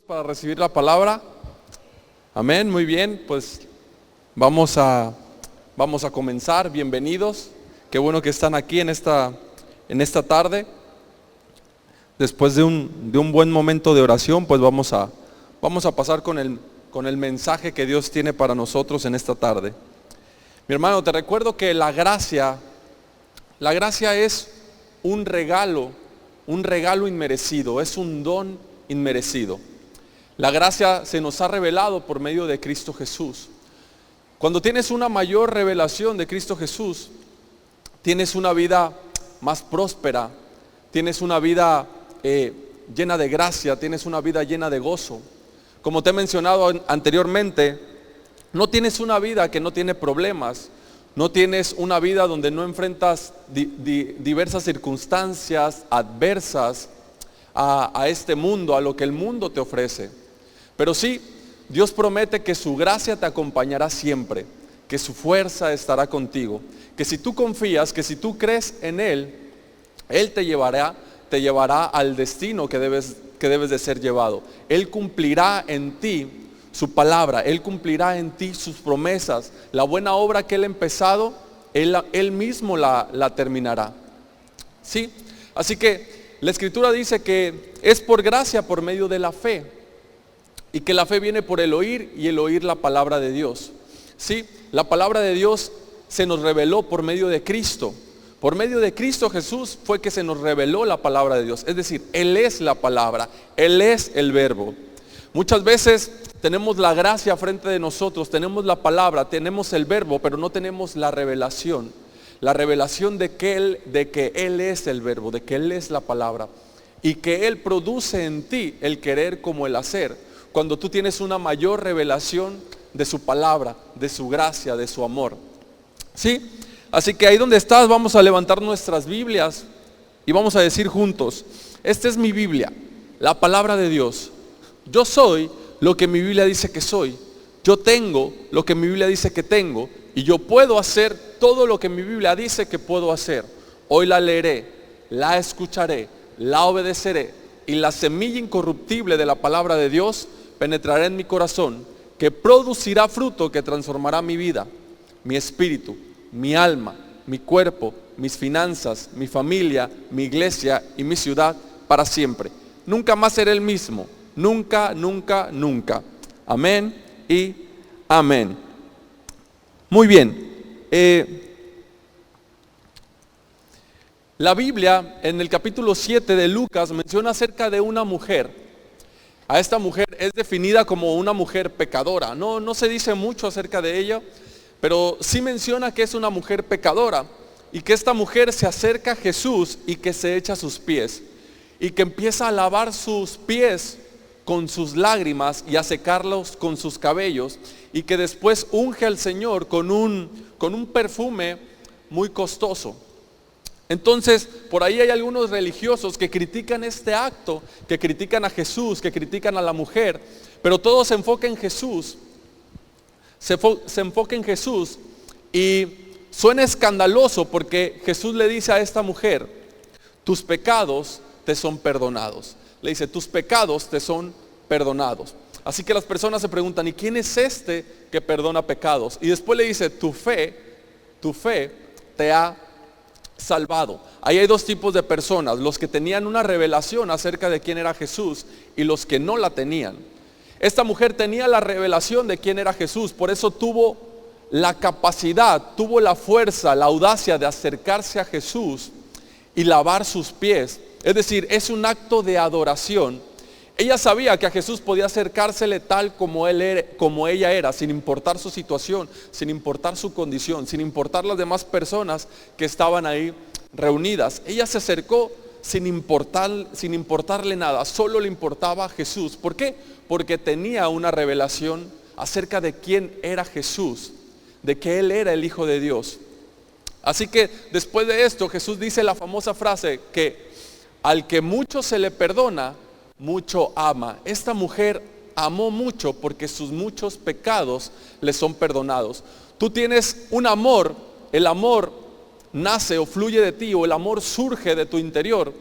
Para recibir la palabra. Amén, muy bien, pues vamos a comenzar. Bienvenidos, qué bueno que están aquí en esta tarde. Después de un buen momento de oración, pues vamos a pasar con el mensaje que Dios tiene para nosotros en esta tarde. Mi hermano, te recuerdo que la gracia es un regalo inmerecido, es un don inmerecido. La gracia se nos ha revelado por medio de Cristo Jesús. Cuando tienes una mayor revelación de Cristo Jesús, tienes una vida más próspera, tienes una vida llena de gracia, tienes una vida llena de gozo. Como te he mencionado anteriormente, no tienes una vida que no tiene problemas, no tienes una vida donde no enfrentas diversas circunstancias adversas a este mundo, a lo que el mundo te ofrece. Pero sí, Dios promete que su gracia te acompañará siempre, que su fuerza estará contigo, que si tú confías, que si tú crees en Él, Él te llevará al destino que debes de ser llevado. Él cumplirá en ti su palabra, Él cumplirá en ti sus promesas. La buena obra que Él ha empezado, Él mismo la terminará. ¿Sí? Así que la Escritura dice que es por gracia, por medio de la fe. Y que la fe viene por el oír y el oír la palabra de Dios. Sí, la palabra de Dios se nos reveló por medio de Cristo. Por medio de Cristo Jesús fue que se nos reveló la palabra de Dios. Es decir, Él es la palabra, Él es el verbo. Muchas veces tenemos la gracia frente de nosotros, tenemos la palabra, tenemos el verbo, pero no tenemos la revelación. La revelación de que Él es el verbo, de que Él es la palabra. Y que Él produce en ti el querer como el hacer. Cuando tú tienes una mayor revelación de su palabra, de su gracia, de su amor. ¿Sí? Así que ahí donde estás vamos a levantar nuestras Biblias y vamos a decir juntos, esta es mi Biblia, la palabra de Dios. Yo soy lo que mi Biblia dice que soy. Yo tengo lo que mi Biblia dice que tengo y yo puedo hacer todo lo que mi Biblia dice que puedo hacer. Hoy la leeré, la escucharé, la obedeceré y la semilla incorruptible de la palabra de Dios penetrará en mi corazón, que producirá fruto que transformará mi vida, mi espíritu, mi alma, mi cuerpo, mis finanzas, mi familia, mi iglesia y mi ciudad para siempre. Nunca más seré el mismo, nunca, nunca, nunca. Amén y amén. Muy bien. La Biblia en el capítulo 7 de Lucas menciona acerca de una mujer. A esta mujer es definida como una mujer pecadora. No se dice mucho acerca de ella, pero sí menciona que es una mujer pecadora y que esta mujer se acerca a Jesús y que se echa a sus pies y que empieza a lavar sus pies con sus lágrimas y a secarlos con sus cabellos y que después unge al Señor con un perfume muy costoso. Entonces, por ahí hay algunos religiosos que critican este acto, que critican a Jesús, que critican a la mujer, pero todo se enfoca en Jesús, se enfoca en Jesús y suena escandaloso porque Jesús le dice a esta mujer, tus pecados te son perdonados. Le dice, tus pecados te son perdonados. Así que las personas se preguntan, ¿y quién es este que perdona pecados? Y después le dice, tu fe te ha salvado. Ahí hay dos tipos de personas, los que tenían una revelación acerca de quién era Jesús y los que no la tenían. Esta mujer tenía la revelación de quién era Jesús, por eso tuvo la capacidad, tuvo la fuerza, la audacia de acercarse a Jesús y lavar sus pies. Es decir, es un acto de adoración. Ella sabía que a Jesús podía acercársele tal como ella era, sin importar su situación, sin importar su condición, sin importar las demás personas que estaban ahí reunidas. Ella se acercó sin importarle nada, solo le importaba a Jesús. ¿Por qué? Porque tenía una revelación acerca de quién era Jesús, de que Él era el Hijo de Dios. Así que después de esto Jesús dice la famosa frase que al que mucho se le perdona, mucho ama. Esta mujer amó mucho porque sus muchos pecados le son perdonados. Tú tienes un amor, el amor nace o fluye de ti, o el amor surge de tu interior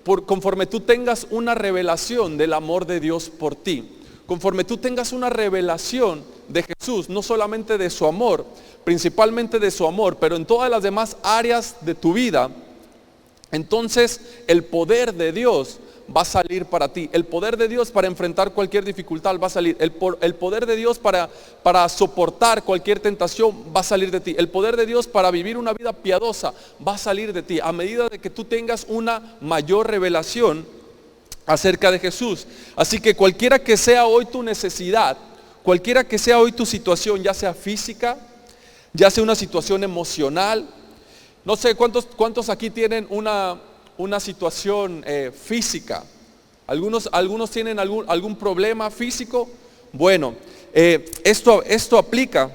conforme tú tengas una revelación del amor de Dios por ti, conforme tú tengas una revelación de Jesús, no solamente de su amor, principalmente de su amor, pero en todas las demás áreas de tu vida, entonces el poder de Dios va a salir para ti. El poder de Dios para enfrentar cualquier dificultad va a salir. El poder de Dios para soportar cualquier tentación va a salir de ti. El poder de Dios para vivir una vida piadosa va a salir de ti a medida de que tú tengas una mayor revelación acerca de Jesús. Así que cualquiera que sea hoy tu necesidad, cualquiera que sea hoy tu situación, ya sea física, ya sea una situación emocional, no sé cuántos aquí tienen una situación física. Algunos tienen algún problema físico. Bueno, esto aplica.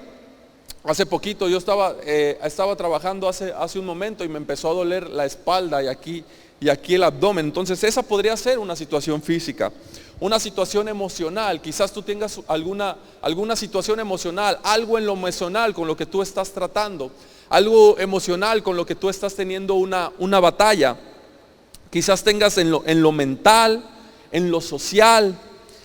Hace poquito yo estaba trabajando hace un momento y me empezó a doler la espalda y aquí el abdomen. Entonces esa podría ser una situación física. Una situación emocional, quizás tú tengas alguna situación emocional, algo en lo emocional con lo que tú estás tratando, algo emocional con lo que tú estás teniendo una batalla. Quizás tengas en lo mental, en lo social,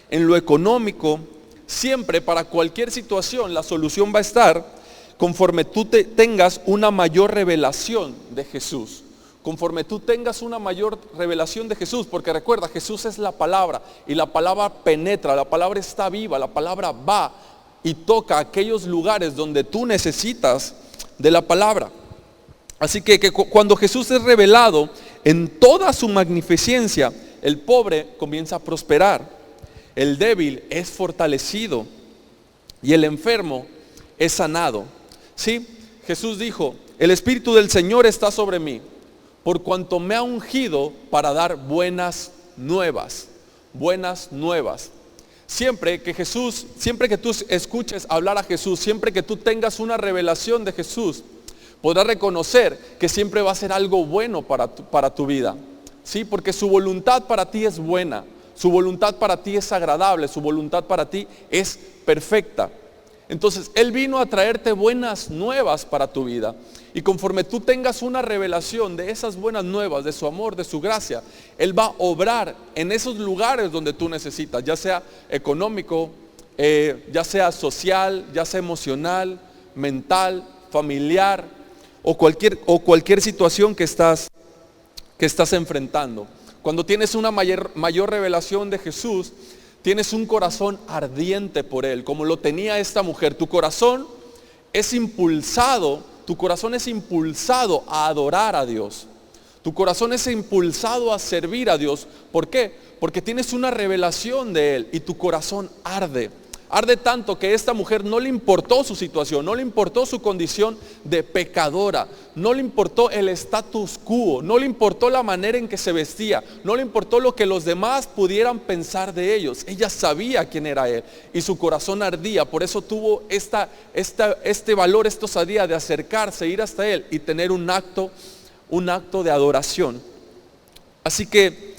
en lo económico. Siempre para cualquier situación la solución va a estar conforme tú tengas una mayor revelación de Jesús. Conforme tú tengas una mayor revelación de Jesús, porque recuerda, Jesús es la palabra y la palabra penetra, la palabra está viva, la palabra va y toca aquellos lugares donde tú necesitas de la palabra. Así que cuando Jesús es revelado en toda su magnificencia, el pobre comienza a prosperar, el débil es fortalecido y el enfermo es sanado. ¿Sí? Jesús dijo, el Espíritu del Señor está sobre mí, por cuanto me ha ungido para dar buenas nuevas. Buenas nuevas. Siempre que tú escuches hablar a Jesús, siempre que tú tengas una revelación de Jesús, podrás reconocer que siempre va a ser algo bueno para tu vida. ¿Sí? Porque su voluntad para ti es buena, su voluntad para ti es agradable, su voluntad para ti es perfecta. Entonces Él vino a traerte buenas nuevas para tu vida. Y conforme tú tengas una revelación de esas buenas nuevas, de su amor, de su gracia, Él va a obrar en esos lugares donde tú necesitas, ya sea económico, ya sea social, ya sea emocional, mental, familiar, o cualquier situación que estás enfrentando. Cuando tienes una mayor revelación de Jesús, tienes un corazón ardiente por Él, como lo tenía esta mujer. Tu corazón es impulsado a adorar a Dios. Tu corazón es impulsado a servir a Dios. ¿Por qué? Porque tienes una revelación de Él y tu corazón arde. Arde tanto que a esta mujer no le importó su situación, no le importó su condición de pecadora, no le importó el status quo, no le importó la manera en que se vestía, no le importó lo que los demás pudieran pensar de ellos. Ella sabía quién era Él y su corazón ardía. Por eso tuvo este valor, esta osadía de acercarse, ir hasta Él y tener un acto de adoración. Así que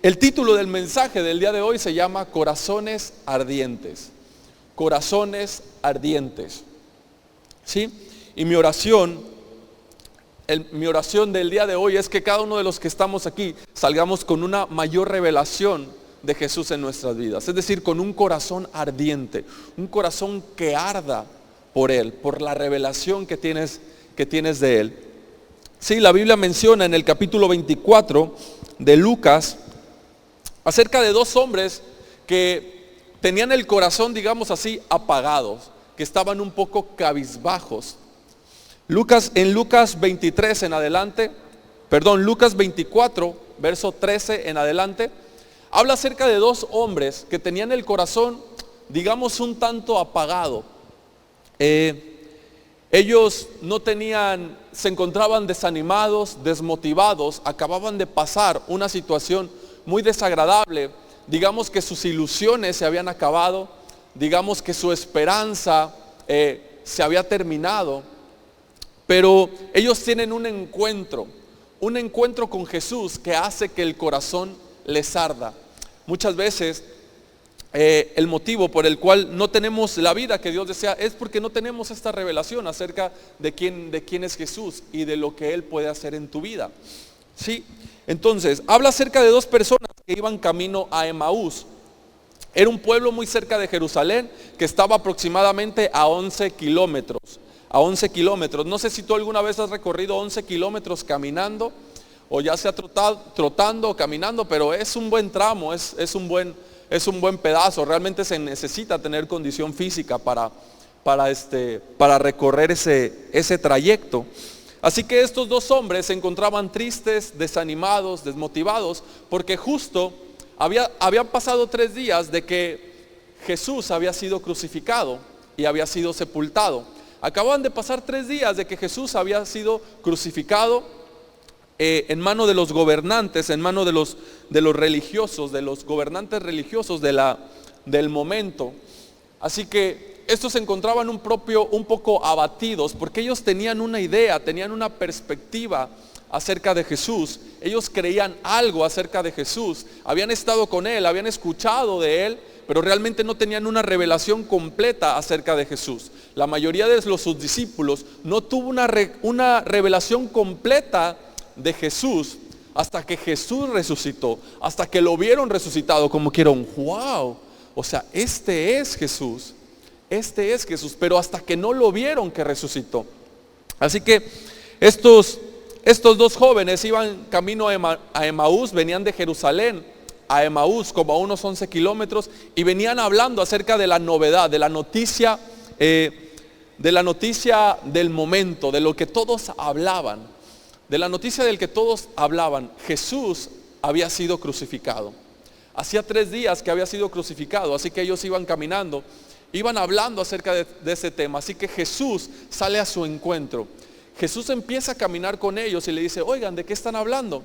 el título del mensaje del día de hoy se llama Corazones Ardientes. Corazones ardientes. ¿Sí? Y mi oración del día de hoy es que cada uno de los que estamos aquí salgamos con una mayor revelación de Jesús en nuestras vidas. Es decir, con un corazón ardiente, un corazón que arda por Él, por la revelación que tienes de Él. Sí, la Biblia menciona en el capítulo 24 de Lucas acerca de dos hombres que tenían el corazón, digamos así, apagados, que estaban un poco cabizbajos. En Lucas 23 en adelante, Lucas 24, verso 13 en adelante, habla acerca de dos hombres que tenían el corazón, digamos, un tanto apagado. Ellos se encontraban desanimados, desmotivados, acababan de pasar una situación muy desagradable. Digamos que sus ilusiones se habían acabado, digamos que su esperanza se había terminado, pero ellos tienen un encuentro con Jesús que hace que el corazón les arda. Muchas veces el motivo por el cual no tenemos la vida que Dios desea es porque no tenemos esta revelación acerca de quién es Jesús y de lo que Él puede hacer en tu vida. Sí, Entonces, habla acerca de dos personas que iban camino a Emaús. Era un pueblo muy cerca de Jerusalén que estaba aproximadamente a 11 kilómetros. A 11 kilómetros. No sé si tú alguna vez has recorrido 11 kilómetros caminando, o ya sea trotando o caminando, pero es un buen tramo, es un buen pedazo. Realmente se necesita tener condición física para recorrer ese trayecto. Así que estos dos hombres se encontraban tristes, desanimados, desmotivados, porque justo habían pasado 3 días de que Jesús había sido crucificado y había sido sepultado. Acababan de pasar 3 días de que Jesús había sido crucificado en mano de los gobernantes, en mano de los religiosos, de los gobernantes religiosos del momento. Así que estos se encontraban un poco abatidos, porque ellos tenían una idea, tenían una perspectiva acerca de Jesús. Ellos creían algo acerca de Jesús, habían estado con Él, habían escuchado de Él, pero realmente no tenían una revelación completa acerca de Jesús. La mayoría de sus discípulos no tuvo una revelación completa de Jesús hasta que Jesús resucitó, hasta que lo vieron resucitado, como que eran, wow, o sea, este es Jesús, pero hasta que no lo vieron que resucitó. Así que estos dos jóvenes iban camino a Emaús, venían de Jerusalén a Emaús como a unos 11 kilómetros, y venían hablando acerca de la novedad, de la noticia del momento, de lo que todos hablaban, de la noticia del que todos hablaban. Jesús había sido crucificado. Hacía 3 días que había sido crucificado, así que ellos iban caminando, iban hablando acerca de ese tema. Así que Jesús sale a su encuentro. Jesús empieza a caminar con ellos y le dice, oigan, ¿de qué están hablando?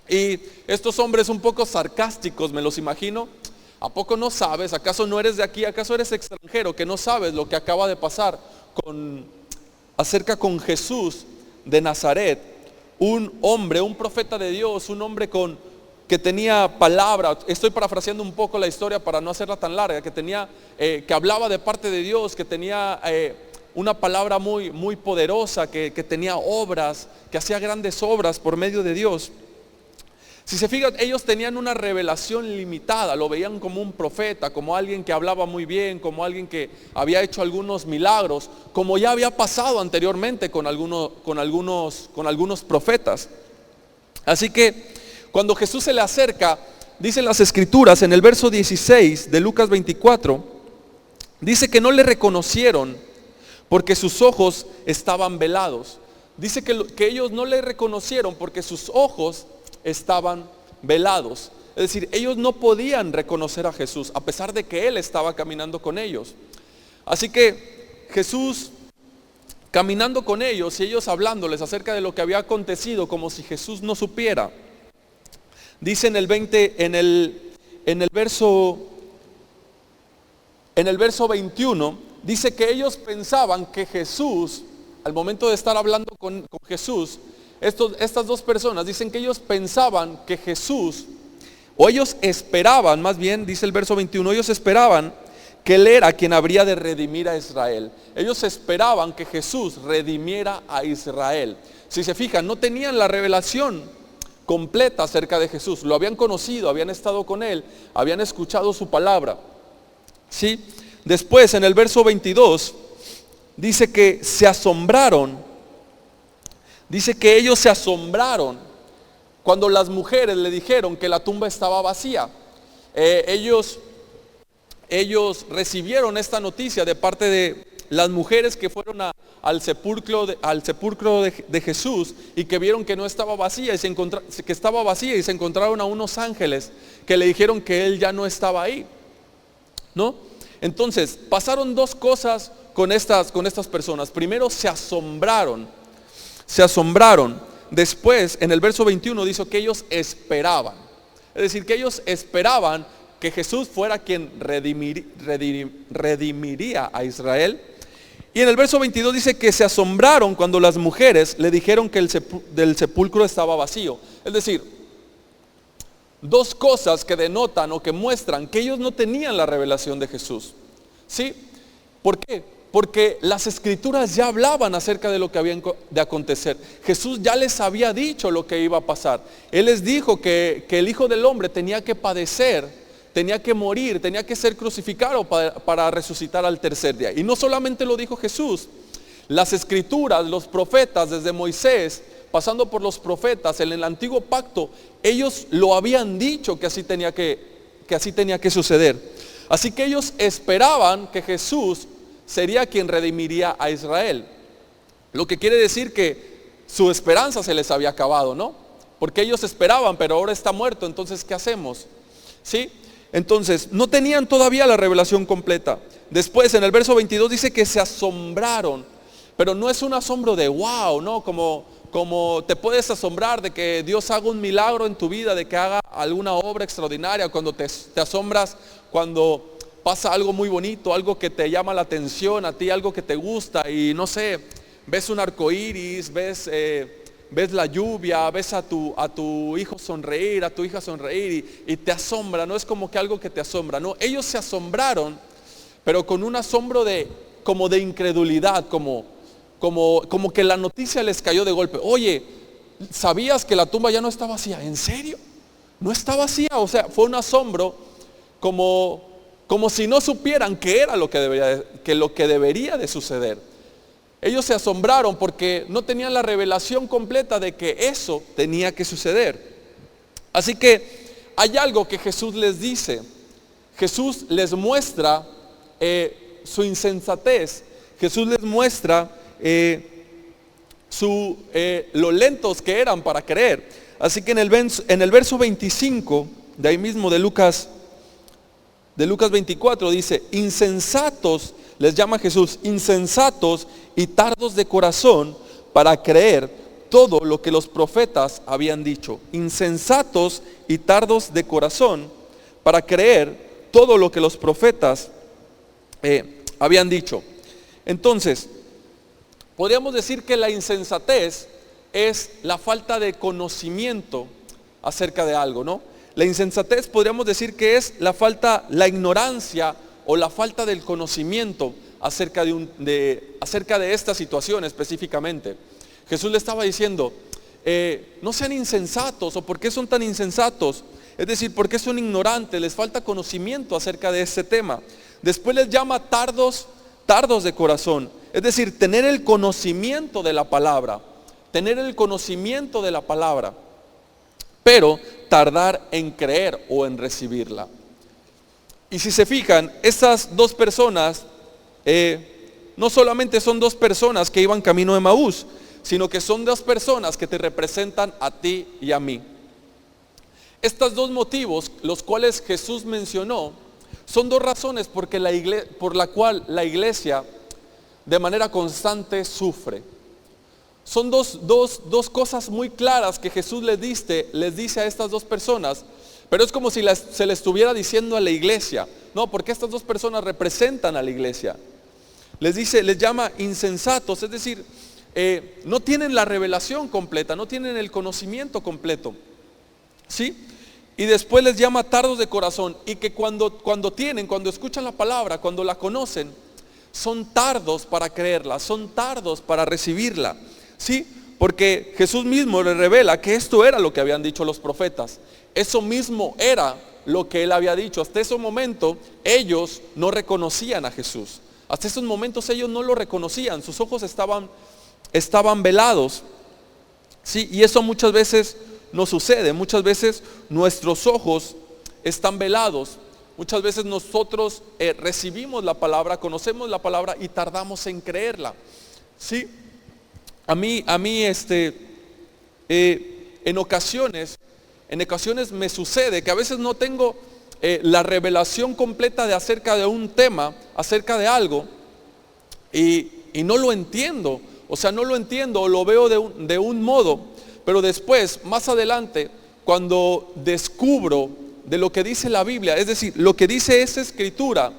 Y estos hombres un poco sarcásticos, me los imagino. ¿A poco no sabes? ¿Acaso no eres de aquí? ¿Acaso eres extranjero que no sabes lo que acaba de pasar acerca con Jesús de Nazaret? Un hombre, un profeta de Dios, un hombre que tenía palabra. Estoy parafraseando un poco la historia para no hacerla tan larga. Que hablaba de parte de Dios, que tenía una palabra muy, muy poderosa, que tenía obras, que hacía grandes obras por medio de Dios. Si se fijan, ellos tenían una revelación limitada, lo veían como un profeta, como alguien que hablaba muy bien, como alguien que había hecho algunos milagros, como ya había pasado anteriormente con algunos profetas. Así que cuando Jesús se le acerca, dicen las escrituras en el verso 16 de Lucas 24, dice que no le reconocieron porque sus ojos estaban velados. Dice que ellos no le reconocieron porque sus ojos estaban velados. Es decir, ellos no podían reconocer a Jesús a pesar de que Él estaba caminando con ellos. Así que Jesús caminando con ellos y ellos hablándoles acerca de lo que había acontecido, como si Jesús no supiera. Dice en el verso 21, dice que ellos pensaban que Jesús, al momento de estar hablando con Jesús, estas dos personas dicen que ellos pensaban que Jesús, o ellos esperaban, más bien dice el verso 21, ellos esperaban que Él era quien habría de redimir a Israel. Ellos esperaban que Jesús redimiera a Israel. Si se fijan, no tenían la revelación completa acerca de Jesús. Lo habían conocido, habían estado con Él, habían escuchado su palabra. ¿Sí? Después en el verso 22 dice que se asombraron. Dice que ellos se asombraron cuando las mujeres le dijeron que la tumba estaba vacía. Ellos recibieron esta noticia de parte de las mujeres que fueron al sepulcro de Jesús y que vieron que no estaba vacía que estaba vacía, y se encontraron a unos ángeles que le dijeron que Él ya no estaba ahí, ¿no? Entonces pasaron 2 cosas con estas personas. Primero se asombraron. Después en el verso 21 dice que ellos esperaban. Es decir, que ellos esperaban que Jesús fuera quien redimiría a Israel. Y en el verso 22 dice que se asombraron cuando las mujeres le dijeron que del sepulcro estaba vacío. Es decir, 2 cosas que denotan o que muestran que ellos no tenían la revelación de Jesús. ¿Sí? ¿Por qué? Porque las escrituras ya hablaban acerca de lo que había de acontecer. Jesús ya les había dicho lo que iba a pasar. Él les dijo que el Hijo del Hombre tenía que padecer, tenía que morir, tenía que ser crucificado para resucitar al tercer día. Y no solamente lo dijo Jesús, las escrituras, los profetas, desde Moisés, pasando por los profetas, en el antiguo pacto, ellos lo habían dicho que así tenía que suceder. Así que ellos esperaban que Jesús sería quien redimiría a Israel. Lo que quiere decir que su esperanza se les había acabado, ¿no? Porque ellos esperaban, pero ahora está muerto, entonces ¿qué hacemos? ¿Sí? Entonces, no tenían todavía la revelación completa. Después, en el verso 22 dice que se asombraron, pero no es un asombro de wow, ¿no? Como te puedes asombrar de que Dios haga un milagro en tu vida, de que haga alguna obra extraordinaria, cuando te asombras, cuando pasa algo muy bonito, algo que te llama la atención a ti, algo que te gusta y no sé, ves un arco iris, ves la lluvia, ves a tu hijo sonreír, a tu hija sonreír y te asombra, no es como que algo que te asombra, no, ellos se asombraron, pero con un asombro como de incredulidad, como que la noticia les cayó de golpe. Oye, ¿sabías que la tumba ya no está vacía? ¿En serio? No está vacía, o sea, fue un asombro como si no supieran qué era lo que debería de suceder. Ellos se asombraron porque no tenían la revelación completa de que eso tenía que suceder. Así que hay algo que Jesús les dice. Jesús les muestra su insensatez. Jesús les muestra lo lentos que eran para creer. Así que en el verso 25, de ahí mismo de Lucas 24 dice, insensatos, les llama Jesús, insensatos y tardos de corazón para creer todo lo que los profetas habían dicho. Insensatos y tardos de corazón para creer todo lo que los profetas habían dicho. Entonces, podríamos decir que la insensatez es la falta de conocimiento acerca de algo, ¿no? La insensatez podríamos decir que es la ignorancia o la falta del conocimiento acerca de esta situación específicamente. Jesús le estaba diciendo, no sean insensatos, o ¿por qué son tan insensatos? Es decir, ¿por qué son ignorantes? Les falta conocimiento acerca de este tema. Después les llama tardos de corazón, es decir, tener el conocimiento de la palabra, pero tardar en creer o en recibirla. Y si se fijan, estas dos personas, no solamente son dos personas que iban camino de Emaús, sino que son dos personas que te representan a ti y a mí. Estos dos motivos, los cuales Jesús mencionó, son dos razones por la cual la iglesia de manera constante sufre. Son dos cosas muy claras que Jesús les dice a estas dos personas, pero es como si se le estuviera diciendo a la iglesia, no, porque estas dos personas representan a la iglesia. Les llama insensatos, es decir, no tienen la revelación completa, no tienen el conocimiento completo, ¿sí? Y después les llama tardos de corazón, y que cuando escuchan la palabra, cuando la conocen, son tardos para creerla, son tardos para recibirla, ¿sí? Porque Jesús mismo le revela que esto era lo que habían dicho los profetas. Eso mismo era lo que él había dicho. Hasta ese momento ellos no reconocían a Jesús. Hasta esos momentos ellos no lo reconocían. Sus ojos estaban velados, ¿sí? Y eso muchas veces nos sucede. Muchas veces nuestros ojos están velados. Muchas veces nosotros recibimos la palabra, conocemos la palabra y tardamos en creerla, ¿sí? A mí en ocasiones me sucede que a veces no tengo la revelación completa acerca de un tema, acerca de algo, y no lo entiendo. O sea, no lo entiendo o lo veo de un modo, pero después, más adelante, cuando descubro de lo que dice la Biblia, es decir, lo que dice esa escritura,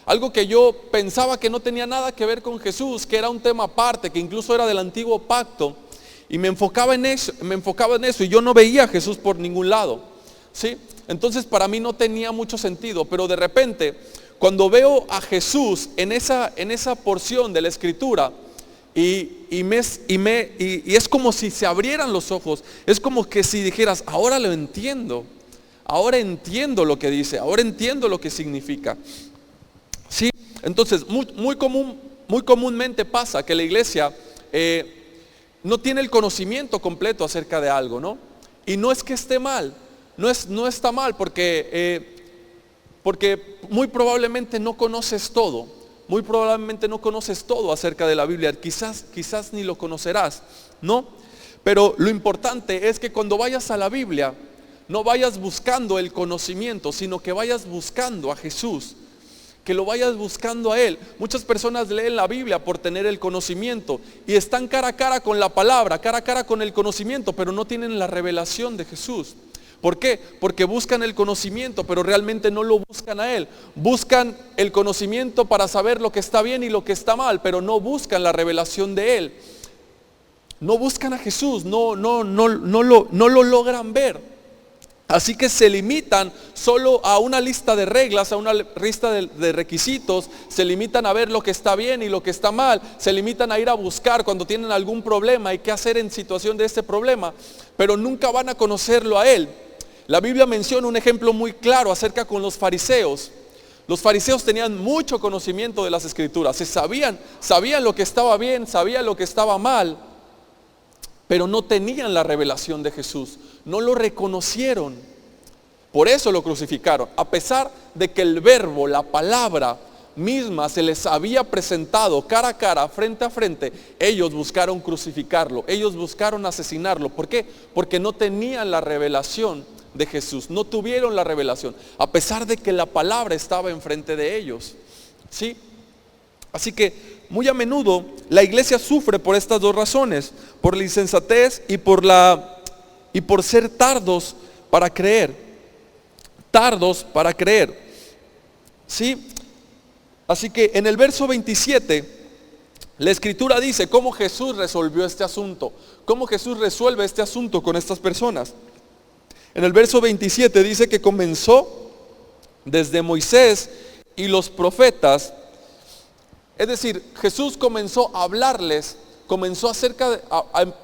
algo que yo pensaba que no tenía nada que ver con Jesús, que era un tema aparte, que incluso era del antiguo pacto, y me enfocaba en eso y yo no veía a Jesús por ningún lado, ¿sí? Entonces para mí no tenía mucho sentido, pero de repente cuando veo a Jesús en esa porción de la Escritura, y es como si se abrieran los ojos, es como que si dijeras, ahora lo entiendo, ahora entiendo lo que dice, ahora entiendo lo que significa. ¿Sí? Entonces, muy comúnmente pasa que la iglesia no tiene el conocimiento completo acerca de algo, ¿no? Y no es que esté mal, no está mal porque muy probablemente no conoces todo. Muy probablemente no conoces todo acerca de la Biblia, quizás ni lo conocerás, ¿no? Pero lo importante es que cuando vayas a la Biblia, no vayas buscando el conocimiento, sino que vayas buscando a Jesús, que lo vayas buscando a Él. Muchas personas leen la Biblia por tener el conocimiento y están cara a cara con la palabra, cara a cara con el conocimiento, pero no tienen la revelación de Jesús. ¿Por qué? Porque buscan el conocimiento, pero realmente no lo buscan a Él. Buscan el conocimiento para saber lo que está bien y lo que está mal, pero no buscan la revelación de Él. No buscan a Jesús, no lo logran ver. Así que se limitan solo a una lista de reglas, a una lista de requisitos, se limitan a ver lo que está bien y lo que está mal, se limitan a ir a buscar cuando tienen algún problema y qué hacer en situación de este problema, pero nunca van a conocerlo a Él. La Biblia menciona un ejemplo muy claro acerca con los fariseos. Los fariseos tenían mucho conocimiento de las Escrituras, sabían lo que estaba bien, sabían lo que estaba mal, pero no tenían la revelación de Jesús, no lo reconocieron. Por eso lo crucificaron, a pesar de que el verbo, la palabra misma se les había presentado cara a cara, frente a frente. Ellos buscaron crucificarlo, ellos buscaron asesinarlo. ¿Por qué? Porque no tenían la revelación de Jesús, no tuvieron la revelación, a pesar de que la palabra estaba enfrente de ellos. ¿Sí? Así que muy a menudo la iglesia sufre por estas dos razones, por la insensatez y por ser tardos para creer. Tardos para creer. ¿Sí? Así que en el verso 27, la Escritura dice cómo Jesús resolvió este asunto, cómo Jesús resuelve este asunto con estas personas. En el verso 27 dice que comenzó desde Moisés y los profetas. Es decir, Jesús comenzó a hablarles,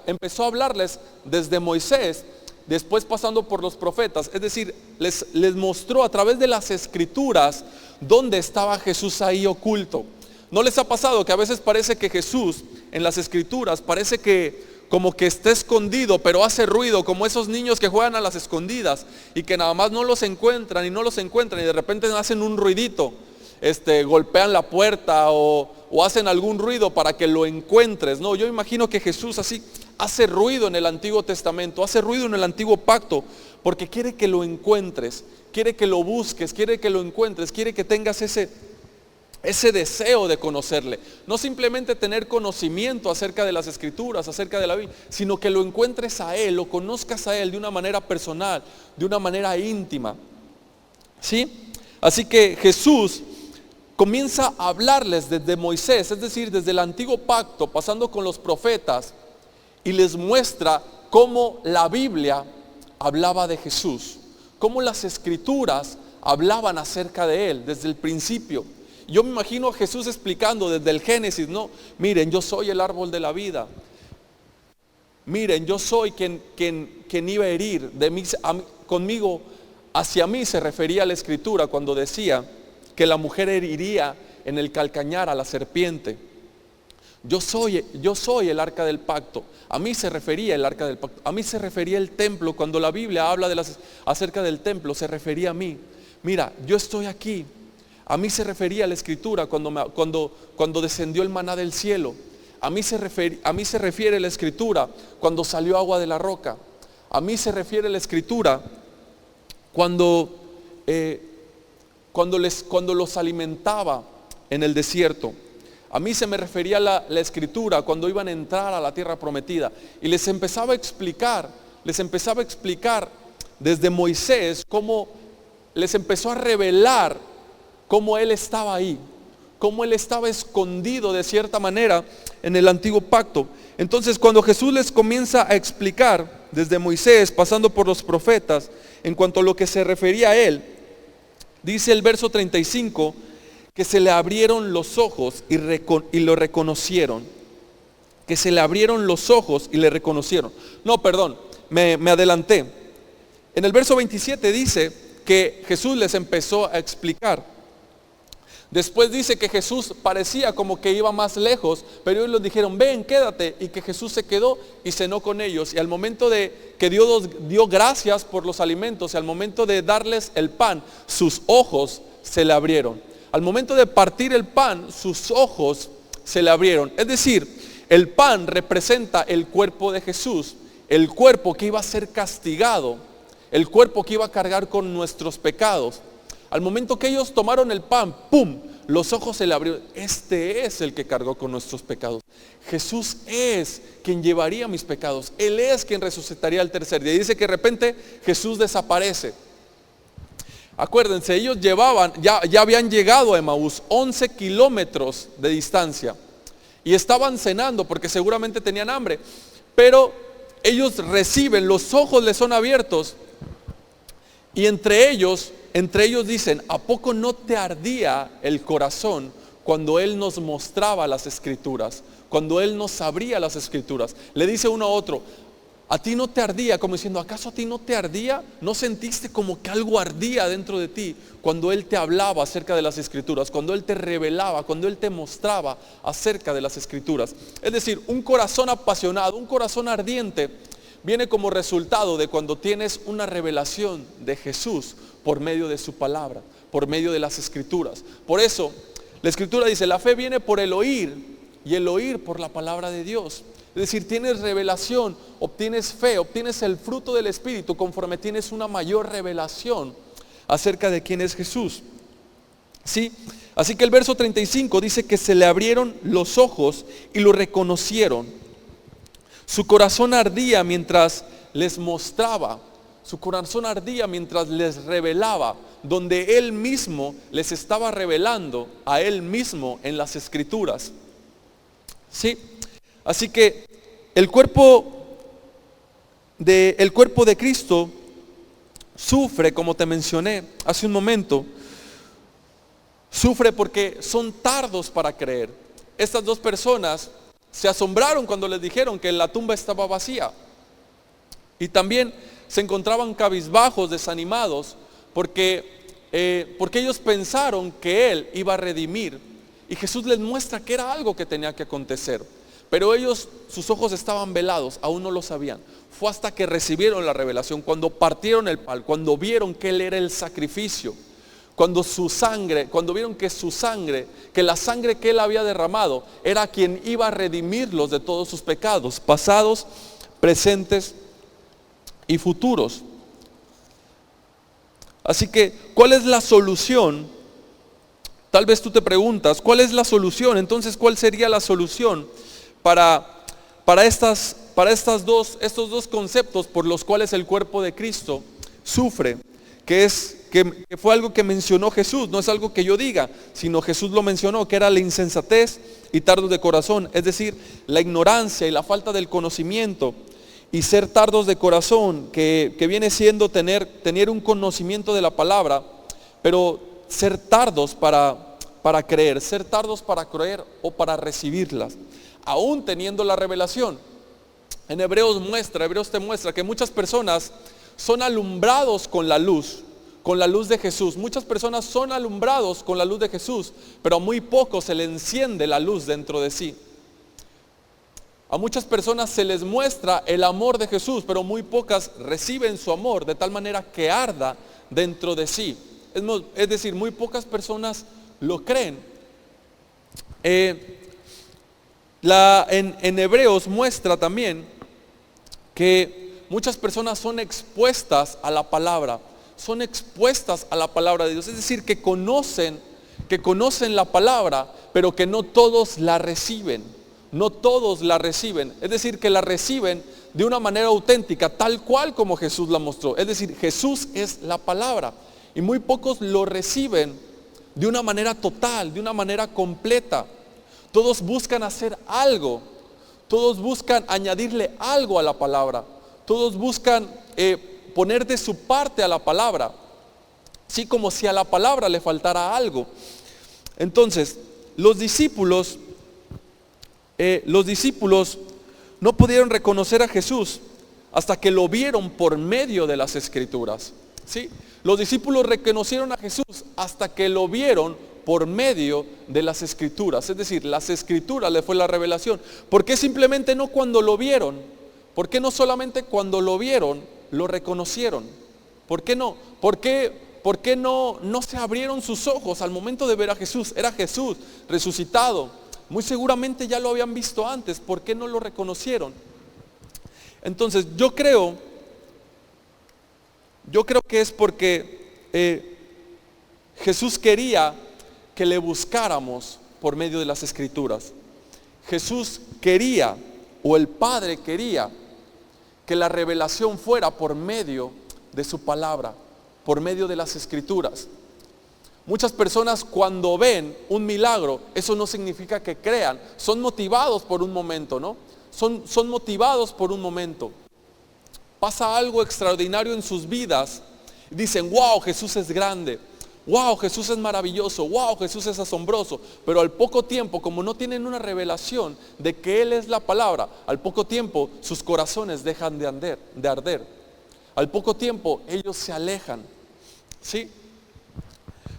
empezó a hablarles desde Moisés, después pasando por los profetas. Es decir, les mostró a través de las Escrituras dónde estaba Jesús ahí oculto. ¿No les ha pasado que a veces parece que Jesús en las Escrituras parece que como que está escondido, pero hace ruido, como esos niños que juegan a las escondidas y que nada más no los encuentran y de repente hacen un ruidito, golpean la puerta o hacen algún ruido para que lo encuentres? No, yo imagino que Jesús así hace ruido en el Antiguo Testamento, hace ruido en el Antiguo Pacto, porque quiere que lo encuentres, quiere que lo busques, quiere que lo encuentres, quiere que tengas ese deseo de conocerle, no simplemente tener conocimiento acerca de las Escrituras, acerca de la Biblia, sino que lo encuentres a Él, lo conozcas a Él de una manera personal, de una manera íntima. ¿Sí? Así que Jesús comienza a hablarles desde Moisés, es decir, desde el Antiguo Pacto, pasando con los profetas, y les muestra cómo la Biblia hablaba de Jesús, cómo las Escrituras hablaban acerca de Él desde el principio. Yo me imagino a Jesús explicando desde el Génesis, ¿no? Miren, yo soy el árbol de la vida. Miren, yo soy quien iba a herir. Conmigo, hacia mí se refería a la Escritura cuando decía que la mujer heriría en el calcañar a la serpiente. Yo soy el arca del pacto. A mí se refería el arca del pacto. A mí se refería el templo. Cuando la Biblia habla acerca del templo, se refería a mí. Mira, yo estoy aquí. A mí se refería a la Escritura cuando descendió el maná del cielo. A mí se refiere la Escritura cuando salió agua de la roca. A mí se refiere la Escritura cuando los alimentaba en el desierto. A mí se me refería la Escritura cuando iban a entrar a la tierra prometida. Y les empezaba a explicar desde Moisés cómo les empezó a revelar cómo Él estaba ahí, cómo Él estaba escondido de cierta manera en el Antiguo Pacto. Entonces, cuando Jesús les comienza a explicar desde Moisés, pasando por los profetas, en cuanto a lo que se refería a Él, dice el verso 35, que se le abrieron los ojos y lo reconocieron. Que se le abrieron los ojos y le reconocieron. No, perdón, me adelanté. En el verso 27 dice que Jesús les empezó a explicar. Después dice que Jesús parecía como que iba más lejos, pero ellos les dijeron, ven, quédate, y que Jesús se quedó y cenó con ellos. Y al momento de que Dios dio gracias por los alimentos, y al momento de darles el pan, sus ojos se le abrieron. Al momento de partir el pan, sus ojos se le abrieron. Es decir, el pan representa el cuerpo de Jesús, el cuerpo que iba a ser castigado, el cuerpo que iba a cargar con nuestros pecados. Al momento que ellos tomaron el pan, ¡pum!, los ojos se le abrieron. Este es el que cargó con nuestros pecados. Jesús es quien llevaría mis pecados. Él es quien resucitaría al tercer día. Y dice que de repente Jesús desaparece. Acuérdense, ellos ya habían llegado a Emaús, 11 kilómetros de distancia. Y estaban cenando porque seguramente tenían hambre. Pero ellos reciben, los ojos les son abiertos. Y entre ellos dicen, ¿a poco no te ardía el corazón cuando Él nos mostraba las Escrituras? Cuando Él nos abría las Escrituras. Le dice uno a otro, ¿a ti no te ardía? Como diciendo, ¿acaso a ti no te ardía? ¿No sentiste como que algo ardía dentro de ti cuando Él te hablaba acerca de las Escrituras? Cuando Él te revelaba, cuando Él te mostraba acerca de las Escrituras. Es decir, un corazón apasionado, un corazón ardiente, viene como resultado de cuando tienes una revelación de Jesús por medio de su palabra, por medio de las Escrituras. Por eso, la Escritura dice, la fe viene por el oír y el oír por la palabra de Dios. Es decir, tienes revelación, obtienes fe, obtienes el fruto del Espíritu conforme tienes una mayor revelación acerca de quién es Jesús. ¿Sí? Así que el verso 35 dice que se le abrieron los ojos y lo reconocieron. Su corazón ardía mientras les mostraba, su corazón ardía mientras les revelaba, donde Él mismo les estaba revelando a Él mismo en las Escrituras. ¿Sí? Así que el cuerpo de Cristo sufre, como te mencioné hace un momento, sufre porque son tardos para creer. Estas dos personas se asombraron cuando les dijeron que la tumba estaba vacía. Y también se encontraban cabizbajos, desanimados, porque ellos pensaron que Él iba a redimir. Y Jesús les muestra que era algo que tenía que acontecer. Pero ellos, sus ojos estaban velados, aún no lo sabían. Fue hasta que recibieron la revelación, cuando partieron el pan, cuando vieron que Él era el sacrificio. Cuando vieron que su sangre, que la sangre que Él había derramado, era quien iba a redimirlos de todos sus pecados, pasados, presentes y futuros. Así que, ¿cuál es la solución? Tal vez tú te preguntas, ¿cuál es la solución? Entonces, ¿cuál sería la solución para estos dos conceptos por los cuales el cuerpo de Cristo sufre? Que fue algo que mencionó Jesús, no es algo que yo diga, sino Jesús lo mencionó, que era la insensatez y tardos de corazón, es decir, la ignorancia y la falta del conocimiento. Y ser tardos de corazón, que viene siendo tener un conocimiento de la palabra, pero ser tardos para creer, ser tardos para creer o para recibirlas, aún teniendo la revelación. En Hebreos te muestra que muchas personas son alumbrados con la luz de Jesús. Muchas personas son alumbrados con la luz de Jesús, pero a muy pocos se le enciende la luz dentro de sí. A muchas personas se les muestra el amor de Jesús, pero muy pocas reciben su amor de tal manera que arda dentro de sí. Es decir, muy pocas personas lo creen. En Hebreos muestra también que muchas personas son expuestas a la palabra, de Dios, es decir, que conocen la palabra, pero que no todos la reciben, es decir, que la reciben de una manera auténtica, tal cual como Jesús la mostró, es decir, Jesús es la palabra, y muy pocos lo reciben de una manera total, de una manera completa. Todos buscan hacer algo, todos buscan añadirle algo a la palabra, todos buscan poner de su parte a la palabra, sí, como si a la palabra le faltara algo. Entonces, los discípulos no pudieron reconocer a Jesús hasta que lo vieron por medio de las Escrituras. ¿Sí? Los discípulos reconocieron a Jesús hasta que lo vieron por medio de las Escrituras. Es decir, las Escrituras le fue la revelación. ¿Por qué simplemente no cuando lo vieron? ¿Por qué no solamente cuando lo vieron lo reconocieron? ¿Por qué no? ¿Por qué no se abrieron sus ojos al momento de ver a Jesús? Era Jesús resucitado. Muy seguramente ya lo habían visto antes. ¿Por qué no lo reconocieron? Entonces yo creo que es porque Jesús quería que le buscáramos por medio de las Escrituras. Jesús quería, o el Padre quería, que la revelación fuera por medio de su palabra, por medio de las Escrituras. Muchas personas cuando ven un milagro, eso no significa que crean, son motivados por un momento, ¿no? Son motivados por un momento. Pasa algo extraordinario en sus vidas, dicen, wow, Jesús es grande, wow, Jesús es maravilloso, wow, Jesús es asombroso, pero al poco tiempo, como no tienen una revelación de que Él es la palabra, al poco tiempo sus corazones dejan de arder. Al poco tiempo ellos se alejan. ¿Sí?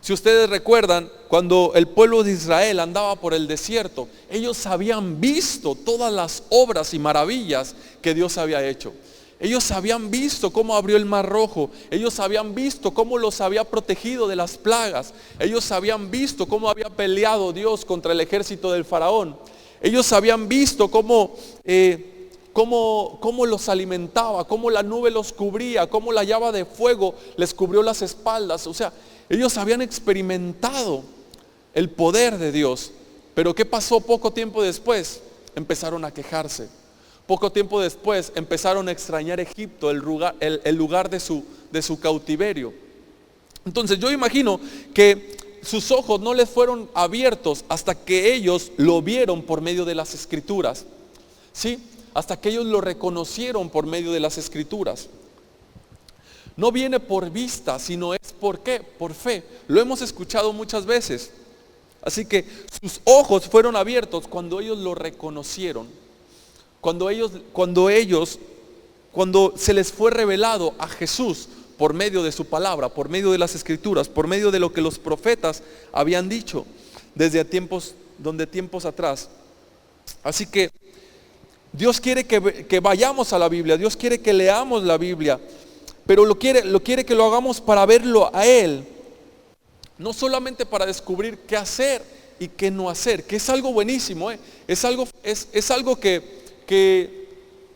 Si ustedes recuerdan, cuando el pueblo de Israel andaba por el desierto, ellos habían visto todas las obras y maravillas que Dios había hecho. Ellos habían visto cómo abrió el mar rojo. Ellos habían visto cómo los había protegido de las plagas. Ellos habían visto cómo había peleado Dios contra el ejército del faraón. Ellos habían visto cómo los alimentaba, cómo la nube los cubría, cómo la llama de fuego les cubrió las espaldas. O sea, ellos habían experimentado el poder de Dios. Pero ¿qué pasó poco tiempo después? Empezaron a quejarse. Poco tiempo después empezaron a extrañar Egipto, el lugar de su cautiverio. Entonces yo imagino que sus ojos no les fueron abiertos hasta que ellos lo vieron por medio de las Escrituras. ¿Sí? Hasta que ellos lo reconocieron por medio de las Escrituras. No viene por vista, sino es ¿por qué? Por fe. Lo hemos escuchado muchas veces. Así que sus ojos fueron abiertos cuando ellos lo reconocieron. Cuando se les fue revelado a Jesús por medio de su palabra, por medio de las Escrituras, por medio de lo que los profetas habían dicho desde tiempos atrás. Así que Dios quiere que vayamos a la Biblia, Dios quiere que leamos la Biblia, pero lo quiere que lo hagamos para verlo a Él, no solamente para descubrir qué hacer y qué no hacer, que es algo buenísimo, es algo que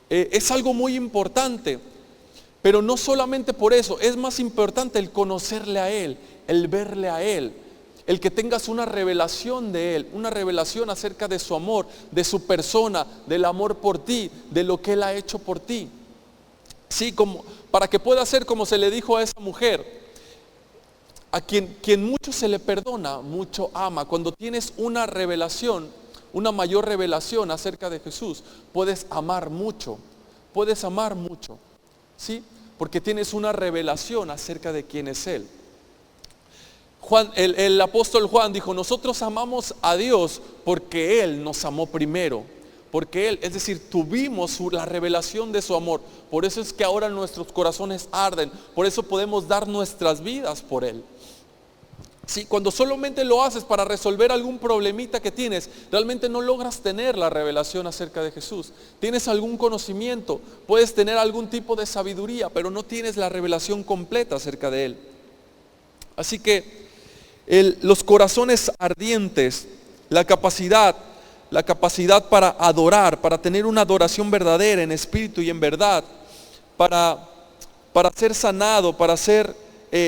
es algo muy importante, pero no solamente por eso, es más importante el conocerle a Él, el verle a Él, el que tengas una revelación de Él, una revelación acerca de su amor, de su persona, del amor por ti, de lo que Él ha hecho por ti. Sí, para que pueda ser como se le dijo a esa mujer, a quien mucho se le perdona, mucho ama. Cuando tienes una revelación, una mayor revelación acerca de Jesús, puedes amar mucho, ¿sí? Porque tienes una revelación acerca de quién es Él. El apóstol Juan dijo, nosotros amamos a Dios porque Él nos amó primero, porque Él, es decir, tuvimos la revelación de su amor, por eso es que ahora nuestros corazones arden, por eso podemos dar nuestras vidas por Él. Sí, cuando solamente lo haces para resolver algún problemita que tienes, realmente no logras tener la revelación acerca de Jesús. Tienes algún conocimiento, puedes tener algún tipo de sabiduría, pero no tienes la revelación completa acerca de Él. Así que los corazones ardientes, la capacidad para adorar, para tener una adoración verdadera en espíritu y en verdad, para ser sanado, para ser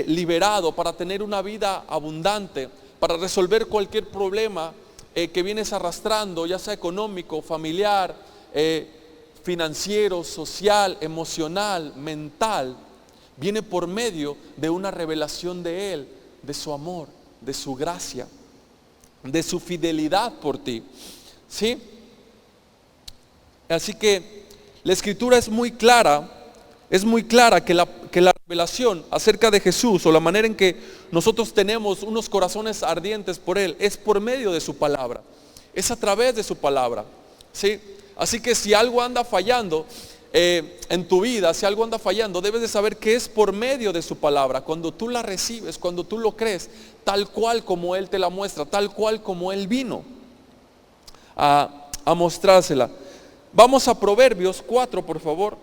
liberado, para tener una vida abundante, para resolver cualquier problema que vienes arrastrando, ya sea económico, familiar, financiero, social, emocional, mental, viene por medio de una revelación de Él, de su amor, de su gracia, de su fidelidad por ti. ¿Sí? Así que la Escritura es muy clara que la revelación acerca de Jesús, o la manera en que nosotros tenemos unos corazones ardientes por Él, es por medio de su palabra, es a través de su palabra, ¿sí? Así que si algo anda fallando en tu vida, si algo anda fallando, debes de saber que es por medio de su palabra. Cuando tú la recibes, cuando tú lo crees, tal cual como Él te la muestra, tal cual como Él vino a mostrársela. Vamos a Proverbios 4, por favor.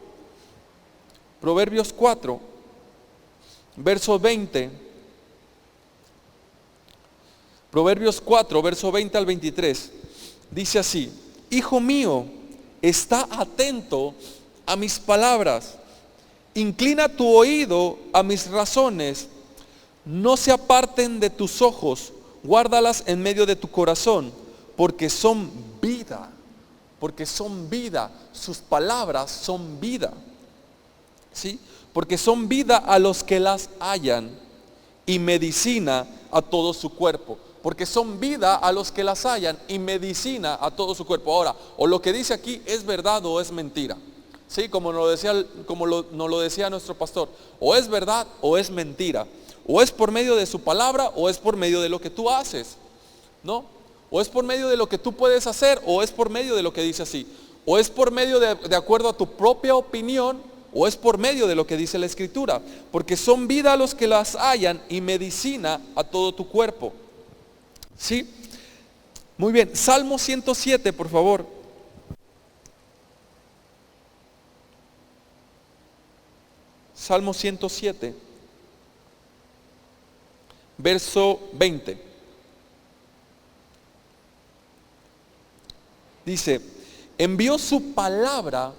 Proverbios 4, verso 20. Proverbios 4, verso 20 al 23. Dice así: Hijo mío, está atento a mis palabras, inclina tu oído a mis razones, no se aparten de tus ojos, guárdalas en medio de tu corazón, porque son vida, sus palabras son vida, ¿sí? Porque son vida a los que las hallan y medicina a todo su cuerpo. Porque son vida a los que las hallan y medicina a todo su cuerpo. Ahora, o lo que dice aquí es verdad o es mentira. Sí, como nos lo decía nuestro pastor, o es verdad o es mentira. O es por medio de su palabra o es por medio de lo que tú haces, ¿no? O es por medio de lo que tú puedes hacer o es por medio de lo que dice así. O es por medio de acuerdo a tu propia opinión o es por medio de lo que dice la Escritura. Porque son vida a los que las hallan y medicina a todo tu cuerpo. ¿Sí? Muy bien, Salmo 107, por favor. Salmo 107, verso 20. Dice: envió su palabra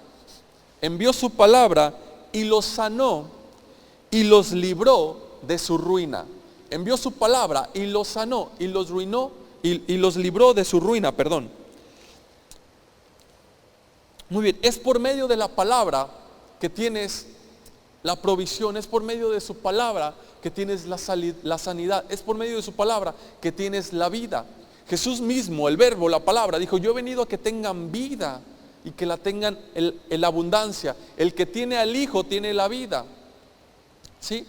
y los sanó y los libró de su ruina. Envió su palabra y los sanó y los ruinó y los libró de su ruina, perdón. Muy bien, es por medio de la palabra que tienes la provisión, es por medio de su palabra que tienes la sanidad, es por medio de su palabra que tienes la vida. Jesús mismo, el verbo, la palabra, dijo: yo he venido a que tengan vida y que la tengan en abundancia. El que tiene al Hijo tiene la vida, ¿sí?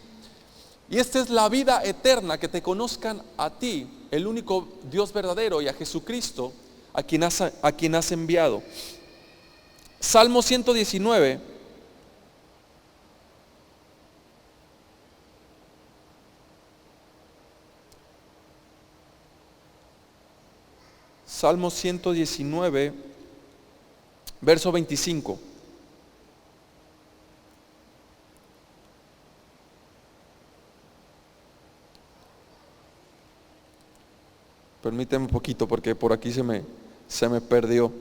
Y esta es la vida eterna, que te conozcan a ti, el único Dios verdadero, y a Jesucristo, a quien has enviado. Salmo 119. Salmo 119, verso 25. Permíteme un poquito porque por aquí se me perdió.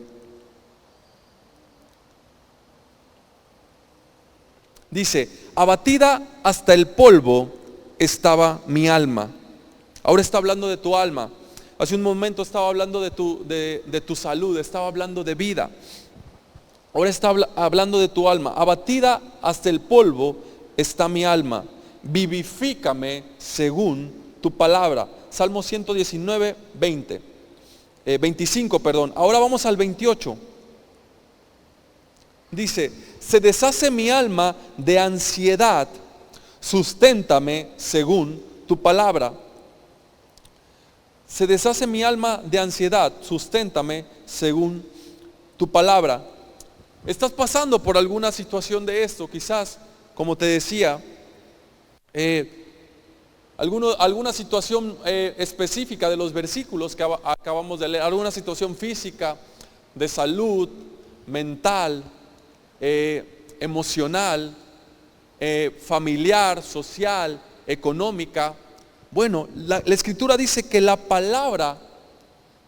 Dice: abatida hasta el polvo estaba mi alma. Ahora está hablando de tu alma. Hace un momento estaba hablando de tu salud, estaba hablando de vida. Ahora está hablando de tu alma. Abatida hasta el polvo está mi alma. Vivifícame según tu palabra. Salmo 119, 25, perdón. Ahora vamos al 28. Dice: se deshace mi alma de ansiedad, susténtame según tu palabra. Se deshace mi alma de ansiedad, susténtame según tu palabra. Estás pasando por alguna situación de esto, quizás, como te decía, alguna situación específica de los versículos que acabamos de leer, alguna situación física, de salud, mental, emocional, familiar, social, económica. Bueno, la Escritura dice que la palabra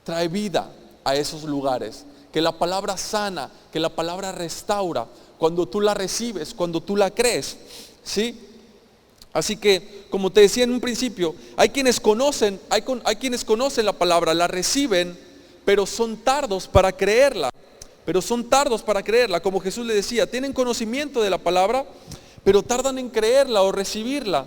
trae vida a esos lugares, que la palabra sana, que la palabra restaura, cuando tú la recibes, cuando tú la crees, ¿sí? Así que, como te decía en un principio, hay quienes conocen la palabra, la reciben, pero son tardos para creerla. Como Jesús le decía, tienen conocimiento de la palabra, pero tardan en creerla o recibirla.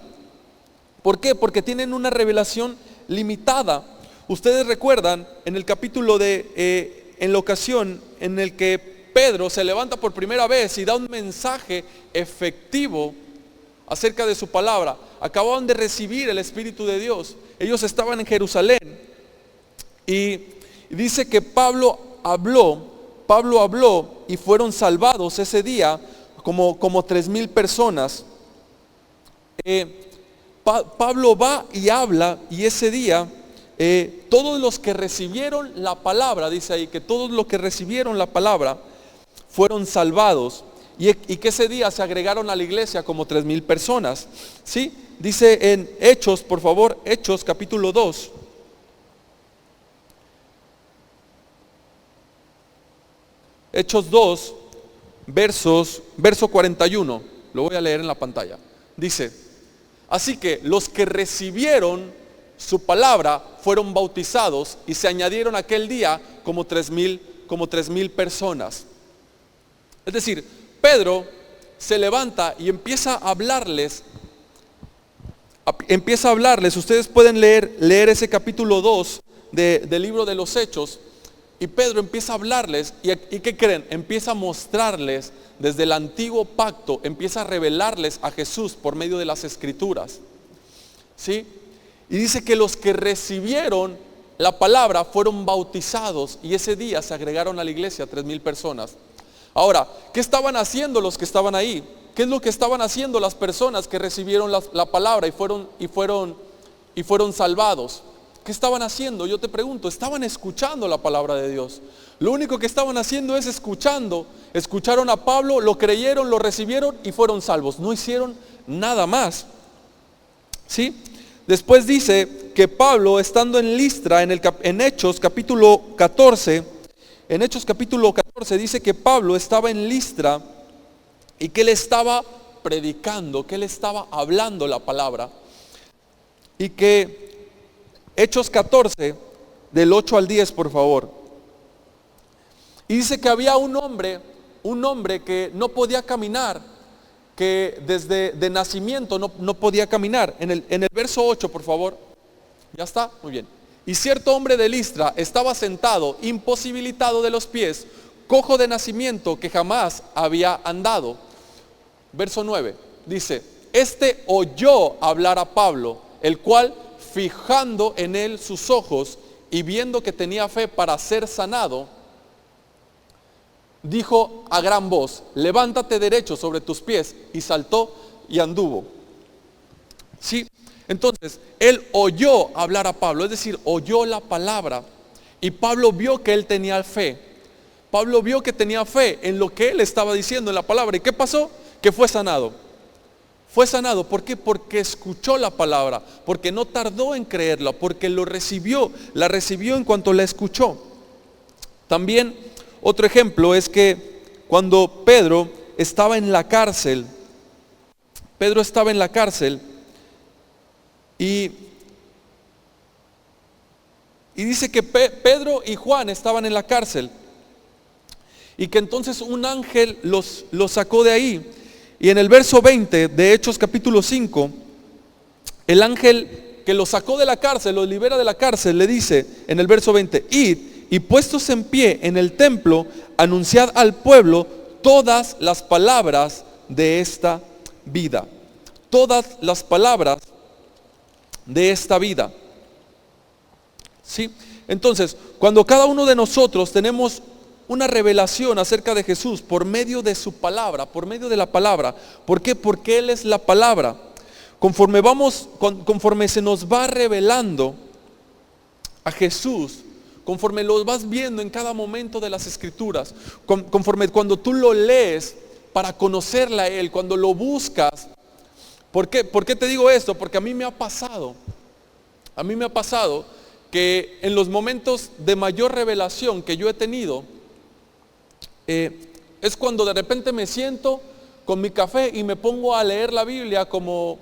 ¿Por qué? Porque tienen una revelación limitada. Ustedes recuerdan en el capítulo en la ocasión en el que Pedro se levanta por primera vez y da un mensaje efectivo acerca de su palabra. Acababan de recibir el Espíritu de Dios. Ellos estaban en Jerusalén. Y dice que Pablo habló y fueron salvados ese día como 3,000 personas. Pablo va y habla, y ese día todos los que recibieron la palabra, dice ahí, que todos los que recibieron la palabra fueron salvados, y que ese día se agregaron a la iglesia como 3,000 personas. ¿Sí? Dice en Hechos, por favor, Hechos capítulo 2. Hechos 2, verso 41, lo voy a leer en la pantalla. Dice: así que los que recibieron su palabra fueron bautizados, y se añadieron aquel día como 3,000 personas. Es decir, Pedro se levanta y empieza a hablarles. Ustedes pueden leer ese capítulo 2 del libro de los Hechos. Y Pedro empieza a hablarles, y ¿qué creen? Empieza a mostrarles desde el antiguo pacto, empieza a revelarles a Jesús por medio de las Escrituras. ¿Sí? Y dice que los que recibieron la palabra fueron bautizados, y ese día se agregaron a la iglesia 3,000 personas. Ahora, ¿qué estaban haciendo los que estaban ahí? ¿Qué es lo que estaban haciendo las personas que recibieron la palabra y fueron salvados? ¿Qué estaban haciendo? Yo te pregunto, estaban escuchando la palabra de Dios. Lo único que estaban haciendo es escucharon a Pablo, lo creyeron, lo recibieron y fueron salvos. No hicieron nada más. ¿Sí? Después dice que Pablo, estando en Listra, en Hechos capítulo 14, dice que Pablo estaba en Listra y que él estaba predicando, que él estaba hablando la palabra, y que Hechos 14, del 8 al 10, por favor. Y dice que había un hombre que no podía caminar, que desde de nacimiento no podía caminar. En el verso 8, por favor. ¿Ya está? Muy bien. Y cierto hombre de Listra estaba sentado, imposibilitado de los pies, cojo de nacimiento, que jamás había andado. Verso 9, dice: este oyó hablar a Pablo, el cual, fijando en él sus ojos y viendo que tenía fe para ser sanado, dijo a gran voz: levántate derecho sobre tus pies. Y saltó y anduvo. ¿Sí? Entonces, él oyó hablar a Pablo, es decir, oyó la palabra. Y Pablo vio que él tenía fe. Pablo vio que tenía fe en lo que él estaba diciendo en la palabra. ¿Y qué pasó? Que fue sanado. Fue sanado. ¿Por qué? Porque escuchó la palabra, porque no tardó en creerla, porque la recibió en cuanto la escuchó. También otro ejemplo es que cuando Pedro estaba en la cárcel, y dice que Pedro y Juan estaban en la cárcel, y que entonces un ángel los sacó de ahí. Y en el verso 20 de Hechos capítulo 5, el ángel que los sacó de la cárcel, los libera de la cárcel, le dice en el verso 20: id y puestos en pie en el templo, anunciad al pueblo todas las palabras de esta vida. Todas las palabras de esta vida. ¿Sí? Entonces, cuando cada uno de nosotros tenemos una revelación acerca de Jesús por medio de su palabra, por medio de la palabra. ¿Por qué? Porque Él es la palabra. Conforme se nos va revelando a Jesús, conforme lo vas viendo en cada momento de las Escrituras, conforme cuando tú lo lees para conocerle a Él, cuando lo buscas. ¿Por qué te digo esto? Porque a mí me ha pasado que en los momentos de mayor revelación que yo he tenido, es cuando de repente me siento con mi café y me pongo a leer la Biblia como,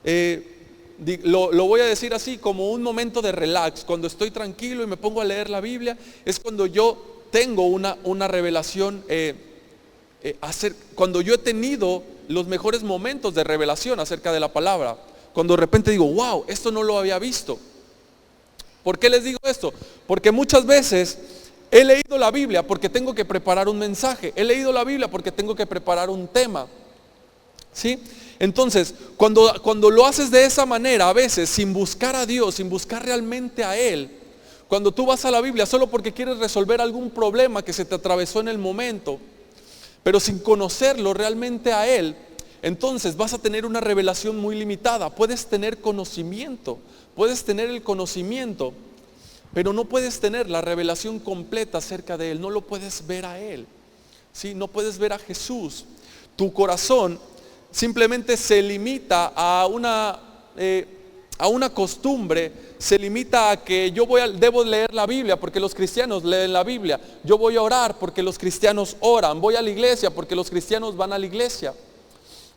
lo voy a decir así, como un momento de relax. Cuando estoy tranquilo y me pongo a leer la Biblia, es cuando yo tengo una revelación, cuando yo he tenido los mejores momentos de revelación acerca de la palabra. Cuando de repente digo: wow, esto no lo había visto. ¿Por qué les digo esto? Porque muchas veces he leído la Biblia porque tengo que preparar un mensaje. He leído la Biblia porque tengo que preparar un tema. ¿Sí? Entonces, cuando lo haces de esa manera, a veces sin buscar a Dios, sin buscar realmente a Él, cuando tú vas a la Biblia solo porque quieres resolver algún problema que se te atravesó en el momento, pero sin conocerlo realmente a Él, entonces vas a tener una revelación muy limitada. Puedes tener conocimiento, puedes tener el conocimiento, pero no puedes tener la revelación completa acerca de Él, no lo puedes ver a Él, ¿sí? No puedes ver a Jesús. Tu corazón simplemente se limita a una costumbre, se limita a que debo leer la Biblia porque los cristianos leen la Biblia, yo voy a orar porque los cristianos oran, voy a la iglesia porque los cristianos van a la iglesia.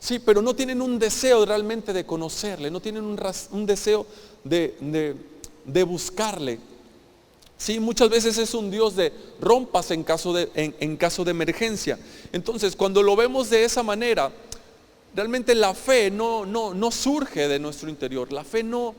Sí, pero no tienen un deseo realmente de conocerle, no tienen un deseo de buscarle. Sí, muchas veces es un Dios de rompas en caso de emergencia. Entonces, cuando lo vemos de esa manera, realmente la fe no surge de nuestro interior. La fe no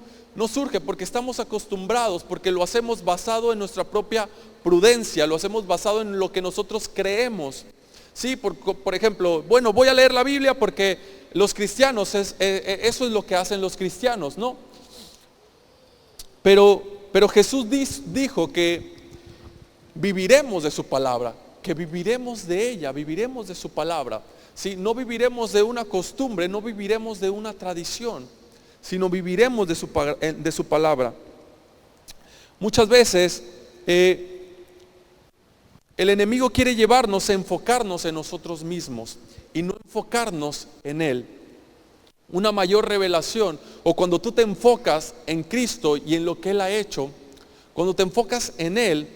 surge porque estamos acostumbrados, porque lo hacemos basado en nuestra propia prudencia, lo hacemos basado en lo que nosotros creemos. Sí, por ejemplo, bueno, voy a leer la Biblia porque los cristianos, eso es lo que hacen los cristianos, ¿no? Pero Jesús dijo que viviremos de su palabra, que viviremos de ella, viviremos de su palabra. ¿Sí? No viviremos de una costumbre, no viviremos de una tradición, sino viviremos de su palabra. Muchas veces el enemigo quiere llevarnos a enfocarnos en nosotros mismos y no enfocarnos en Él. Una mayor revelación, o cuando tú te enfocas en Cristo y en lo que Él ha hecho, cuando te enfocas en Él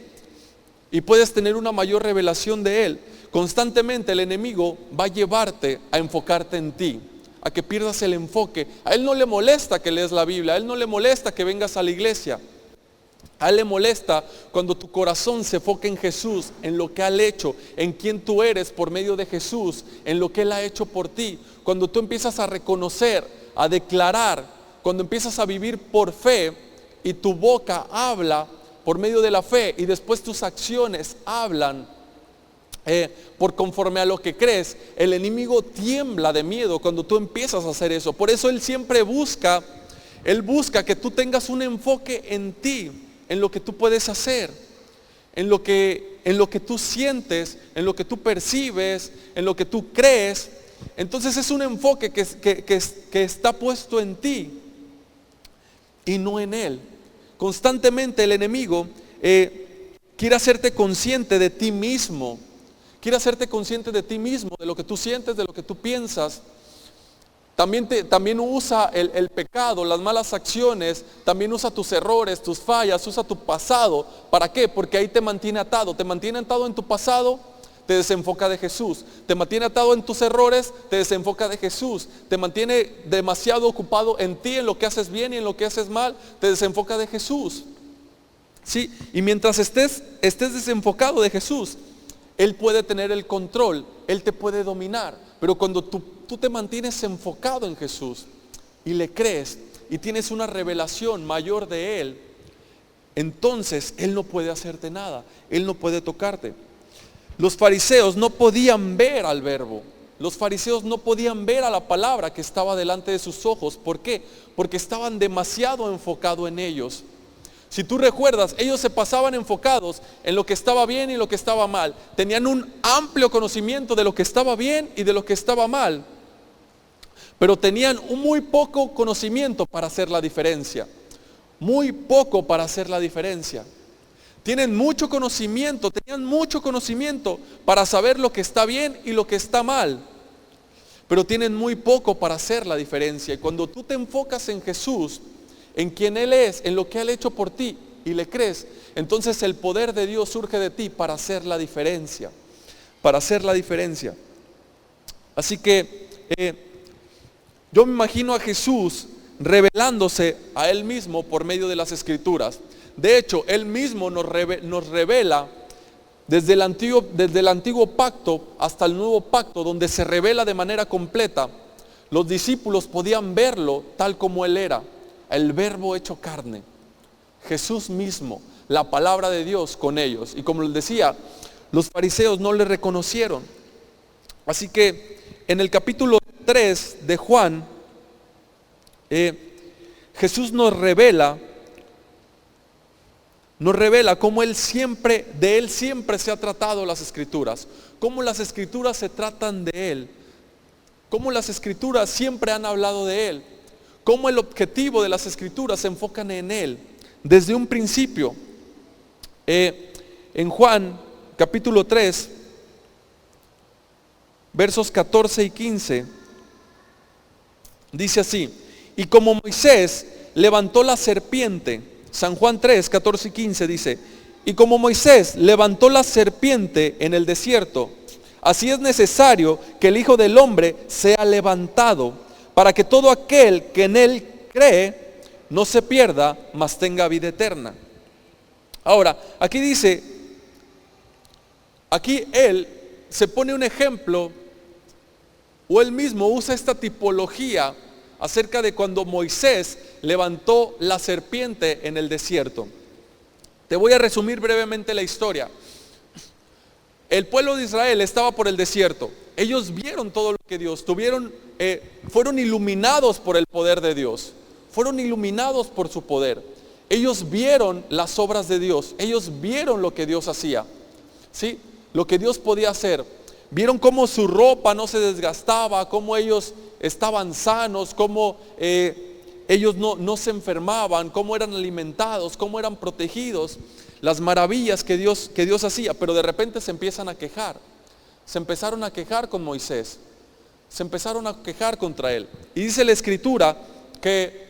y puedes tener una mayor revelación de Él, constantemente el enemigo va a llevarte a enfocarte en ti, a que pierdas el enfoque. A Él no le molesta que lees la Biblia, a Él no le molesta que vengas a la iglesia. A Él le molesta cuando tu corazón se enfoca en Jesús, en lo que Él ha hecho, en quién tú eres por medio de Jesús, en lo que Él ha hecho por ti. Cuando tú empiezas a reconocer, a declarar, cuando empiezas a vivir por fe y tu boca habla por medio de la fe y después tus acciones hablan por conforme a lo que crees, el enemigo tiembla de miedo cuando tú empiezas a hacer eso. Por eso Él siempre busca que tú tengas un enfoque en ti, en lo que tú puedes hacer, en lo que tú sientes, en lo que tú percibes, en lo que tú crees. Entonces es un enfoque que está puesto en ti y no en Él. Constantemente el enemigo quiere hacerte consciente de ti mismo, quiere hacerte consciente de ti mismo, de lo que tú sientes, de lo que tú piensas. También usa el pecado, las malas acciones, también usa tus errores, tus fallas, usa tu pasado. ¿Para qué? Porque ahí te mantiene atado en tu pasado, te desenfoca de Jesús. Te mantiene atado en tus errores, te desenfoca de Jesús. Te mantiene demasiado ocupado en ti, en lo que haces bien y en lo que haces mal, te desenfoca de Jesús. ¿Sí? Y mientras estés desenfocado de Jesús, Él puede tener el control, Él te puede dominar. Pero cuando tú te mantienes enfocado en Jesús y le crees y tienes una revelación mayor de Él, entonces Él no puede hacerte nada, Él no puede tocarte. Los fariseos no podían ver al verbo, los fariseos no podían ver a la palabra que estaba delante de sus ojos. ¿Por qué? Porque estaban demasiado enfocados en ellos. Si tú recuerdas, ellos se pasaban enfocados en lo que estaba bien y lo que estaba mal. Tenían un amplio conocimiento de lo que estaba bien y de lo que estaba mal, pero tenían un muy poco conocimiento para hacer la diferencia. Muy poco para hacer la diferencia. Tenían mucho conocimiento para saber lo que está bien y lo que está mal, pero tienen muy poco para hacer la diferencia. Y cuando tú te enfocas en Jesús, en quien Él es, en lo que Él ha hecho por ti y le crees, entonces el poder de Dios surge de ti para hacer la diferencia, Así que yo me imagino a Jesús revelándose a Él mismo por medio de las Escrituras. De hecho, Él mismo nos revela desde el antiguo pacto hasta el nuevo pacto, donde se revela de manera completa. Los discípulos podían verlo tal como Él era, el verbo hecho carne, Jesús mismo, la palabra de Dios con ellos. Y como les decía, los fariseos no le reconocieron. Así que en el capítulo 3 de Juan, Jesús nos revela cómo de Él siempre se ha tratado las Escrituras, cómo las Escrituras se tratan de Él, cómo las Escrituras siempre han hablado de Él, cómo el objetivo de las Escrituras se enfocan en Él desde un principio. En Juan capítulo 3, versos 14 y 15, dice así: y como Moisés levantó la serpiente, San Juan 3, 14 y 15 dice: y como Moisés levantó la serpiente en el desierto, así es necesario que el Hijo del Hombre sea levantado, para que todo aquel que en Él cree no se pierda, mas tenga vida eterna. Ahora, aquí dice, aquí Él se pone un ejemplo, o Él mismo usa esta tipología acerca de cuando Moisés levantó la serpiente en el desierto. Te voy a resumir brevemente la historia. El pueblo de Israel estaba por el desierto. Ellos vieron todo lo que Dios fueron iluminados por el poder de Dios. Fueron iluminados por su poder. Ellos vieron las obras de Dios. Ellos vieron lo que Dios hacía, ¿sí? Lo que Dios podía hacer. Vieron cómo su ropa no se desgastaba, cómo ellos estaban sanos, cómo ellos no se enfermaban, cómo eran alimentados, cómo eran protegidos, las maravillas que Dios hacía. Pero de repente se empiezan a quejar. Se empezaron a quejar con Moisés. Se empezaron a quejar contra él. Y dice la Escritura que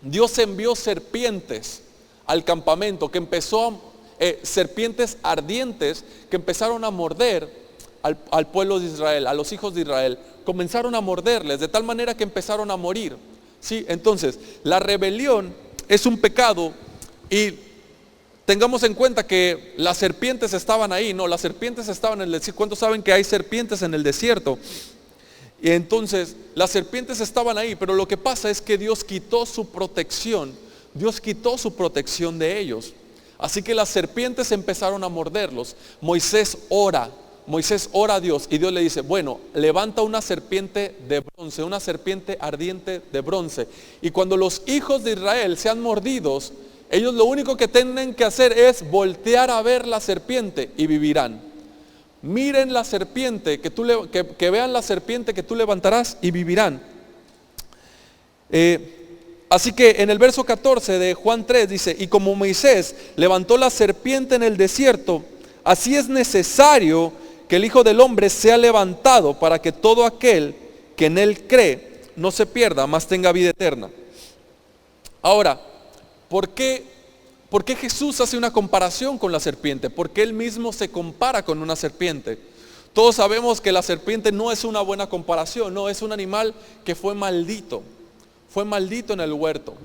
Dios envió serpientes al campamento, que serpientes ardientes que empezaron a morder al pueblo de Israel, a los hijos de Israel. Comenzaron a morderles de tal manera que empezaron a morir, ¿sí? Entonces, la rebelión es un pecado, y tengamos en cuenta que las serpientes estaban ahí. No, las serpientes estaban en el desierto. ¿Cuántos saben que hay serpientes en el desierto? Y entonces las serpientes estaban ahí, pero lo que pasa es que Dios quitó su protección. Dios quitó su protección de ellos. Así que las serpientes empezaron a morderlos. Moisés ora a Dios, y Dios le dice: bueno, levanta una serpiente de bronce, una serpiente ardiente de bronce. Y cuando los hijos de Israel sean mordidos, ellos lo único que tienen que hacer es voltear a ver la serpiente y vivirán. Miren la serpiente, que vean la serpiente que tú levantarás y vivirán. Así que en el verso 14 de Juan 3 dice: y como Moisés levantó la serpiente en el desierto, así es necesario que el Hijo del Hombre sea levantado, para que todo aquel que en Él cree no se pierda, mas tenga vida eterna. Ahora, ¿por qué Jesús hace una comparación con la serpiente? Porque Él mismo se compara con una serpiente. Todos sabemos que la serpiente no es una buena comparación. No, es un animal que fue maldito en el huerto.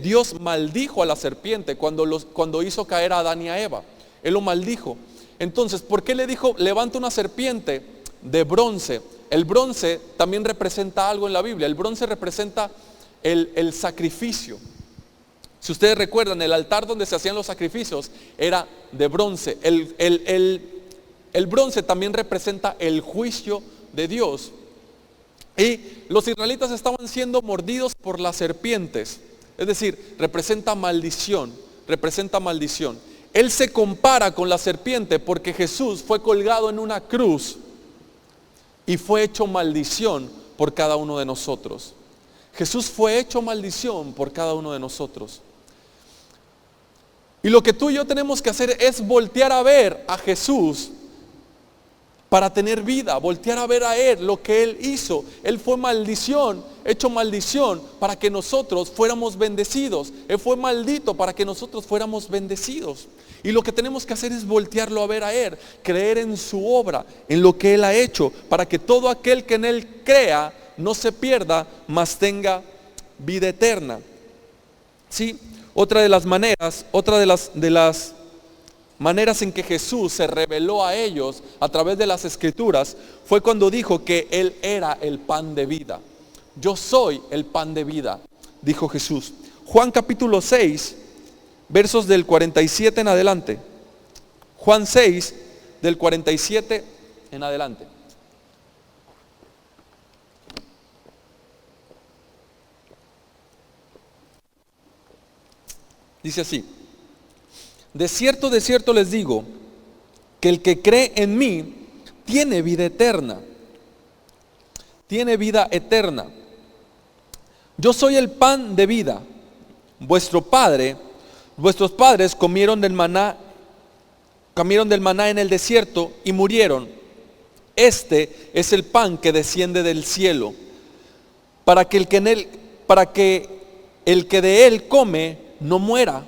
Dios maldijo a la serpiente cuando hizo caer a Adán y a Eva. Él lo maldijo. Entonces, ¿por qué le dijo: levanta una serpiente de bronce? El bronce también representa algo en la Biblia. El bronce representa el sacrificio. Si ustedes recuerdan, el altar donde se hacían los sacrificios era de bronce. El bronce también representa el juicio de Dios. Y los israelitas estaban siendo mordidos por las serpientes. Es decir, representa maldición. Él se compara con la serpiente porque Jesús fue colgado en una cruz y fue hecho maldición por cada uno de nosotros. Jesús fue hecho maldición por cada uno de nosotros. Y lo que tú y yo tenemos que hacer es voltear a ver a Jesús para tener vida, voltear a ver a Él, lo que Él hizo. Él fue maldición, hecho maldición para que nosotros fuéramos bendecidos. Él fue maldito para que nosotros fuéramos bendecidos. Y lo que tenemos que hacer es voltearlo a ver a Él, creer en su obra, en lo que Él ha hecho, para que todo aquel que en Él crea no se pierda, mas tenga vida eterna. ¿Sí? Otra de las maneras en que Jesús se reveló a ellos a través de las Escrituras fue cuando dijo que Él era el pan de vida. Yo soy el pan de vida, dijo Jesús. Juan capítulo 6, versos del 47 en adelante. Juan 6, del 47 en adelante. Dice así: de cierto les digo, que el que cree en mí tiene vida eterna. Tiene vida eterna. Yo soy el pan de vida. Vuestros padres comieron del maná en el desierto y murieron. Este es el pan que desciende del cielo, para que el que de él come no muera.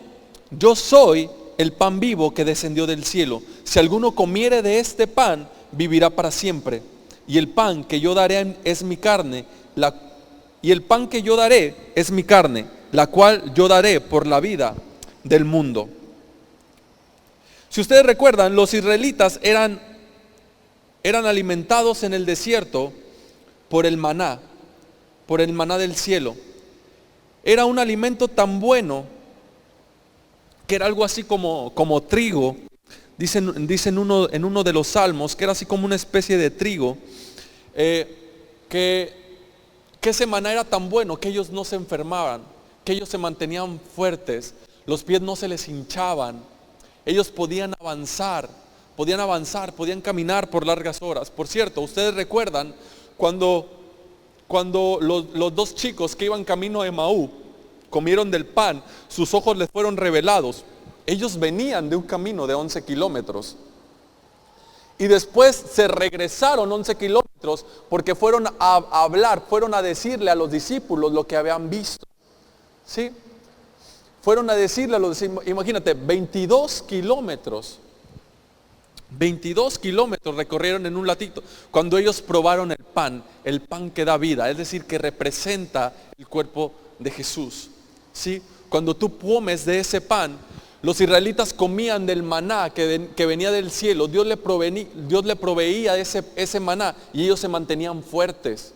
Yo soy el pan vivo que descendió del cielo. Si alguno comiere de este pan, vivirá para siempre. Y el pan que yo daré es mi carne, la cual yo daré por la vida del mundo. Si ustedes recuerdan, los israelitas eran alimentados en el desierto por el maná del cielo. Era un alimento tan bueno que era algo así como trigo. Dicen en uno de los salmos que era así como una especie de trigo, que ese maná era tan bueno que ellos no se enfermaban, que ellos se mantenían fuertes, los pies no se les hinchaban, ellos podían avanzar, podían caminar por largas horas. Por cierto, ustedes recuerdan cuando los dos chicos que iban camino a Emaú comieron del pan, sus ojos les fueron revelados. Ellos venían de un camino de 11 kilómetros y después se regresaron 11 kilómetros porque fueron a hablar, fueron a decirle a los discípulos lo que habían visto. ¿Sí? Fueron a decirle a los discípulos, imagínate, 22 kilómetros recorrieron en un ratito, cuando ellos probaron el pan que da vida, es decir, que representa el cuerpo de Jesús. ¿Sí? Cuando tú comes de ese pan, los israelitas comían del maná que venía del cielo. Dios le proveía ese maná y ellos se mantenían fuertes.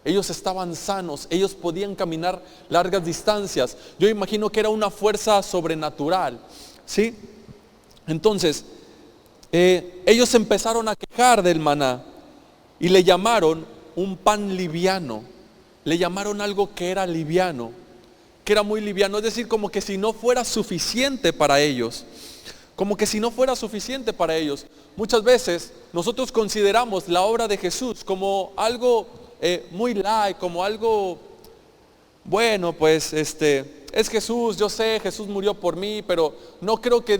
Ellos estaban sanos, ellos podían caminar largas distancias. Yo imagino que era una fuerza sobrenatural. ¿Sí? Entonces, ellos empezaron a quejar del maná y le llamaron un pan liviano. Le llamaron algo que era liviano, que era muy liviano, es decir, como que si no fuera suficiente para ellos. Muchas veces nosotros consideramos la obra de Jesús como algo muy light, como algo, bueno, pues es Jesús, yo sé, Jesús murió por mí, pero no creo que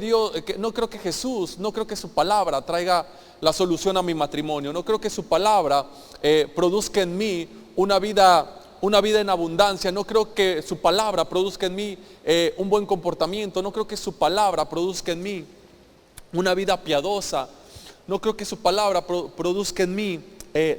su palabra traiga la solución a mi matrimonio, no creo que su palabra produzca en mí una vida en abundancia, no creo que su palabra produzca en mí un buen comportamiento, no creo que su palabra produzca en mí una vida piadosa, no creo que su palabra produzca en mí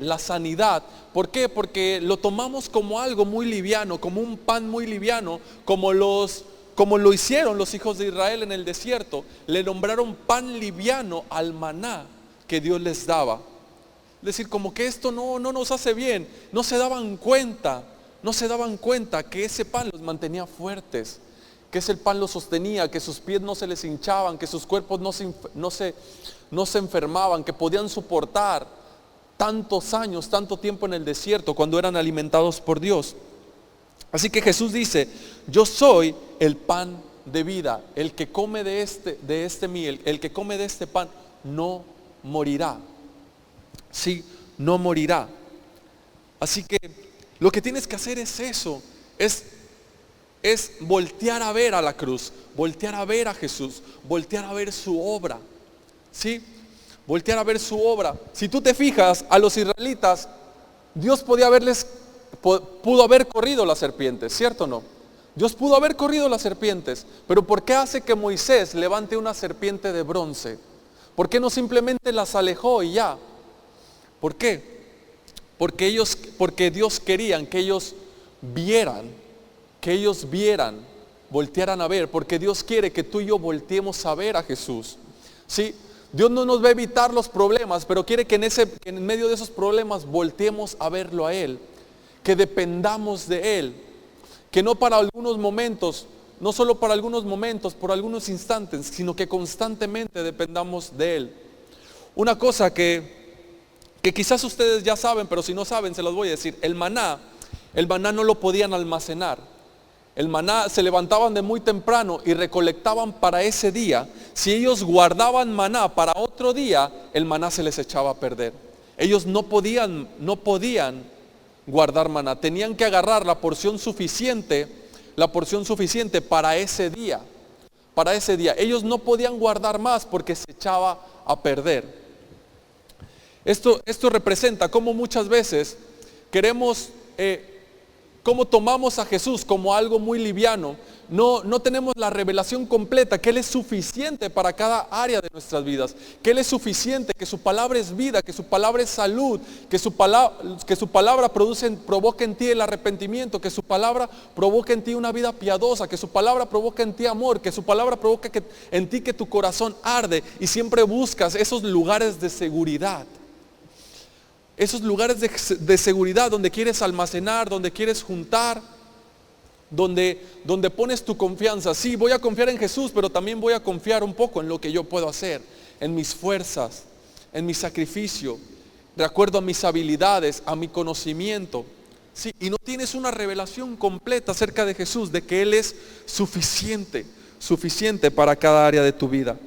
la sanidad. ¿Por qué? Porque lo tomamos como algo muy liviano, como un pan muy liviano, como lo hicieron los hijos de Israel en el desierto. Le nombraron pan liviano al maná que Dios les daba. Es decir, como que esto no nos hace bien. No se daban cuenta que ese pan los mantenía fuertes, que ese pan los sostenía, que sus pies no se les hinchaban, que sus cuerpos no se enfermaban, que podían soportar tantos años, tanto tiempo en el desierto cuando eran alimentados por Dios. Así que Jesús dice: yo soy el pan de vida. El que come de este miel, el que come de este pan no morirá. Sí, no morirá. Así que lo que tienes que hacer es eso, es voltear a ver a la cruz, voltear a ver a Jesús, voltear a ver su obra. ¿Sí? Voltear a ver su obra. Si tú te fijas, a los israelitas, Dios pudo haber corrido las serpientes, ¿cierto o no? Dios pudo haber corrido las serpientes, pero ¿por qué hace que Moisés levante una serpiente de bronce? ¿Por qué no simplemente las alejó y ya? ¿Por qué? Porque Dios quería que ellos vieran, voltearan a ver, porque Dios quiere que tú y yo volteemos a ver a Jesús. ¿Sí? Dios no nos va a evitar los problemas, pero quiere que en medio de esos problemas volteemos a verlo a Él, que dependamos de Él, que no para algunos momentos, no solo para algunos momentos, por algunos instantes, sino que constantemente dependamos de Él. Una cosa que quizás ustedes ya saben, pero si no saben se los voy a decir: el maná no lo podían almacenar. El maná, se levantaban de muy temprano y recolectaban para ese día. Si ellos guardaban maná para otro día, el maná se les echaba a perder. Ellos no podían guardar maná. Tenían que agarrar la porción suficiente para ese día. Para ese día. Ellos no podían guardar más porque se echaba a perder. Esto representa cómo muchas veces queremos, cómo tomamos a Jesús como algo muy liviano. No tenemos la revelación completa, que Él es suficiente para cada área de nuestras vidas, que Él es suficiente, que su palabra es vida, que su palabra es salud, que su palabra provoca en ti el arrepentimiento, que su palabra provoca en ti una vida piadosa, que su palabra provoca en ti amor, que su palabra provoca en ti que tu corazón arde y siempre buscas esos lugares de seguridad. Esos lugares de seguridad donde quieres almacenar, donde quieres juntar, donde pones tu confianza. Sí, voy a confiar en Jesús, pero también voy a confiar un poco en lo que yo puedo hacer, en mis fuerzas, en mi sacrificio, de acuerdo a mis habilidades, a mi conocimiento. Sí, y no tienes una revelación completa acerca de Jesús, de que Él es suficiente para cada área de tu vida.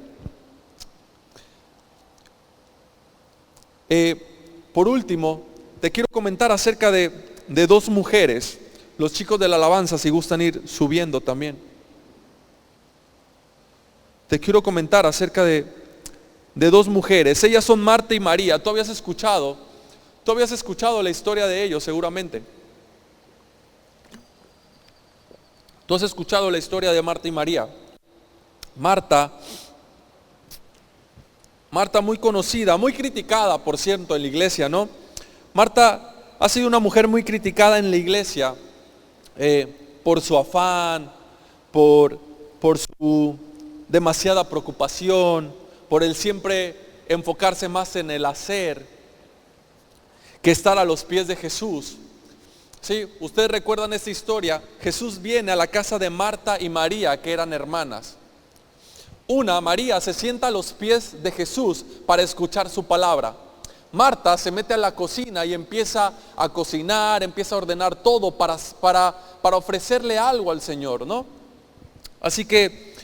Por último, te quiero comentar acerca de dos mujeres. Los chicos de la alabanza, si gustan ir subiendo también. Te quiero comentar acerca de dos mujeres. Ellas son Marta y María. Tú habías escuchado la historia de ellos seguramente. Tú has escuchado la historia de Marta y María. Marta muy conocida, muy criticada, por cierto, en la iglesia, ¿no? Marta ha sido una mujer muy criticada en la iglesia por su afán, por su demasiada preocupación, por el siempre enfocarse más en el hacer que estar a los pies de Jesús. Sí, ustedes recuerdan esta historia. Jesús viene a la casa de Marta y María, que eran hermanas. María se sienta a los pies de Jesús para escuchar su palabra. Marta se mete a la cocina y empieza a cocinar, empieza a ordenar todo para ofrecerle algo al Señor, ¿no? Así que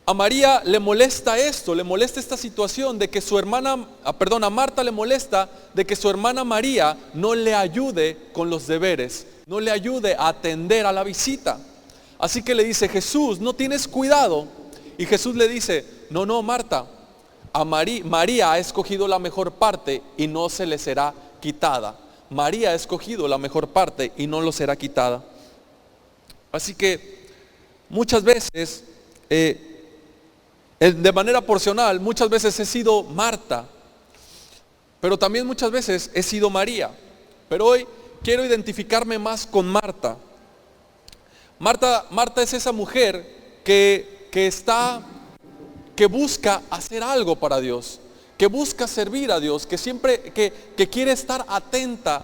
a María le molesta esta situación de que a Marta le molesta de que su hermana María no le ayude con los deberes, no le ayude a atender a la visita. Así que le dice: Jesús, ¿no tienes cuidado? Y Jesús le dice: no, Marta, María ha escogido la mejor parte y no se le será quitada. María ha escogido la mejor parte y no lo será quitada. Así que muchas veces, de manera porcional, muchas veces he sido Marta, pero también muchas veces he sido María. Pero hoy quiero identificarme más con Marta. Marta es esa mujer que busca hacer algo para Dios, que busca servir a Dios, que quiere estar atenta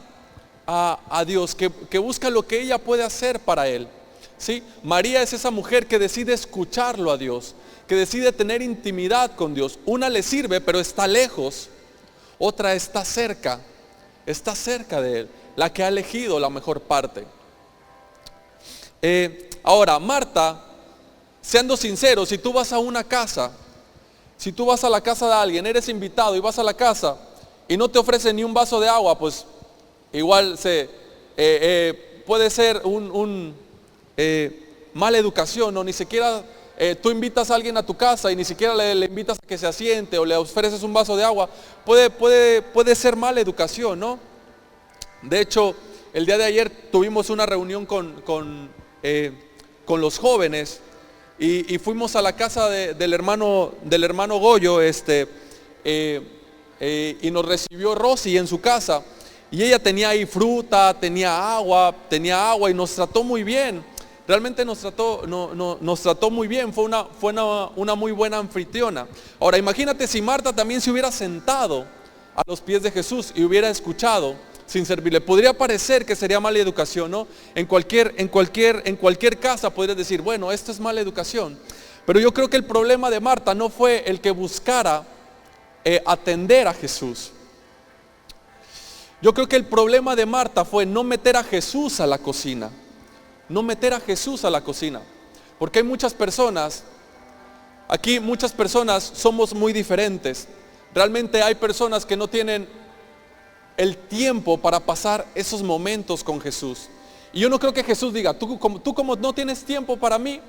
a Dios, que busca lo que ella puede hacer para Él. ¿Sí? María es esa mujer que decide escucharlo a Dios, que decide tener intimidad con Dios. Una le sirve, pero está lejos. Otra está cerca de Él, la que ha elegido la mejor parte. Ahora, Marta, siendo sincero, si tú vas a una casa, si tú vas a la casa de alguien, eres invitado y vas a la casa y no te ofrecen ni un vaso de agua, pues igual puede ser mala educación, o ni siquiera tú invitas a alguien a tu casa y ni siquiera le invitas a que se asiente o le ofreces un vaso de agua. Puede ser mala educación, ¿no? De hecho, el día de ayer tuvimos una reunión con los jóvenes. Y fuimos a la casa del hermano Goyo, y nos recibió Rosy en su casa. Y ella tenía ahí fruta, tenía agua y nos trató muy bien. Realmente nos trató muy bien, fue una muy buena anfitriona. Ahora imagínate si Marta también se hubiera sentado a los pies de Jesús y hubiera escuchado sin servirle. Podría parecer que sería mala educación, ¿no? En cualquier casa podrías decir: bueno, esto es mala educación. Pero yo creo que el problema de Marta no fue el que buscara atender a Jesús. Yo creo que el problema de Marta fue no meter a Jesús a la cocina. no meter a Jesús a la cocina. Porque hay muchas personas, aquí muchas personas somos muy diferentes. Realmente hay personas que no tienen el tiempo para pasar esos momentos con Jesús. Y yo no creo que Jesús diga, tú como no tienes tiempo para mí,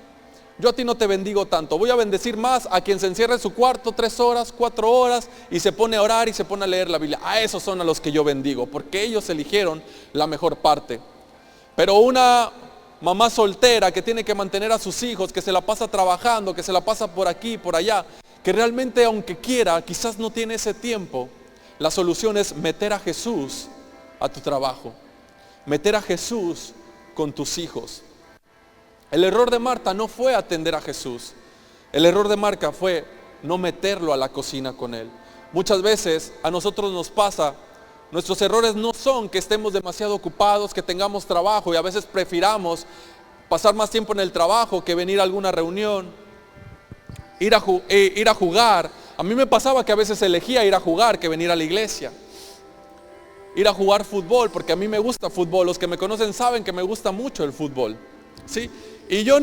yo a ti no te bendigo tanto. Voy a bendecir más a quien se encierra en su cuarto 3 horas, 4 horas y se pone a orar y se pone a leer la Biblia. A esos son a los que yo bendigo, porque ellos eligieron la mejor parte. Pero una mamá soltera que tiene que mantener a sus hijos, que se la pasa trabajando, que se la pasa por aquí, por allá, que realmente aunque quiera, quizás no tiene ese tiempo, la solución es meter a Jesús a tu trabajo, meter a Jesús con tus hijos. El error de Marta no fue atender a Jesús. El error de Marta fue no meterlo a la cocina con él. Muchas veces a nosotros nos pasa, nuestros errores no son que estemos demasiado ocupados, que tengamos trabajo y a veces prefiramos pasar más tiempo en el trabajo que venir a alguna reunión, ir a jugar. A mí me pasaba que a veces elegía ir a jugar que venir a la iglesia. Ir a jugar fútbol, porque a mí me gusta fútbol. Los que me conocen saben que me gusta mucho el fútbol, ¿sí? Y yo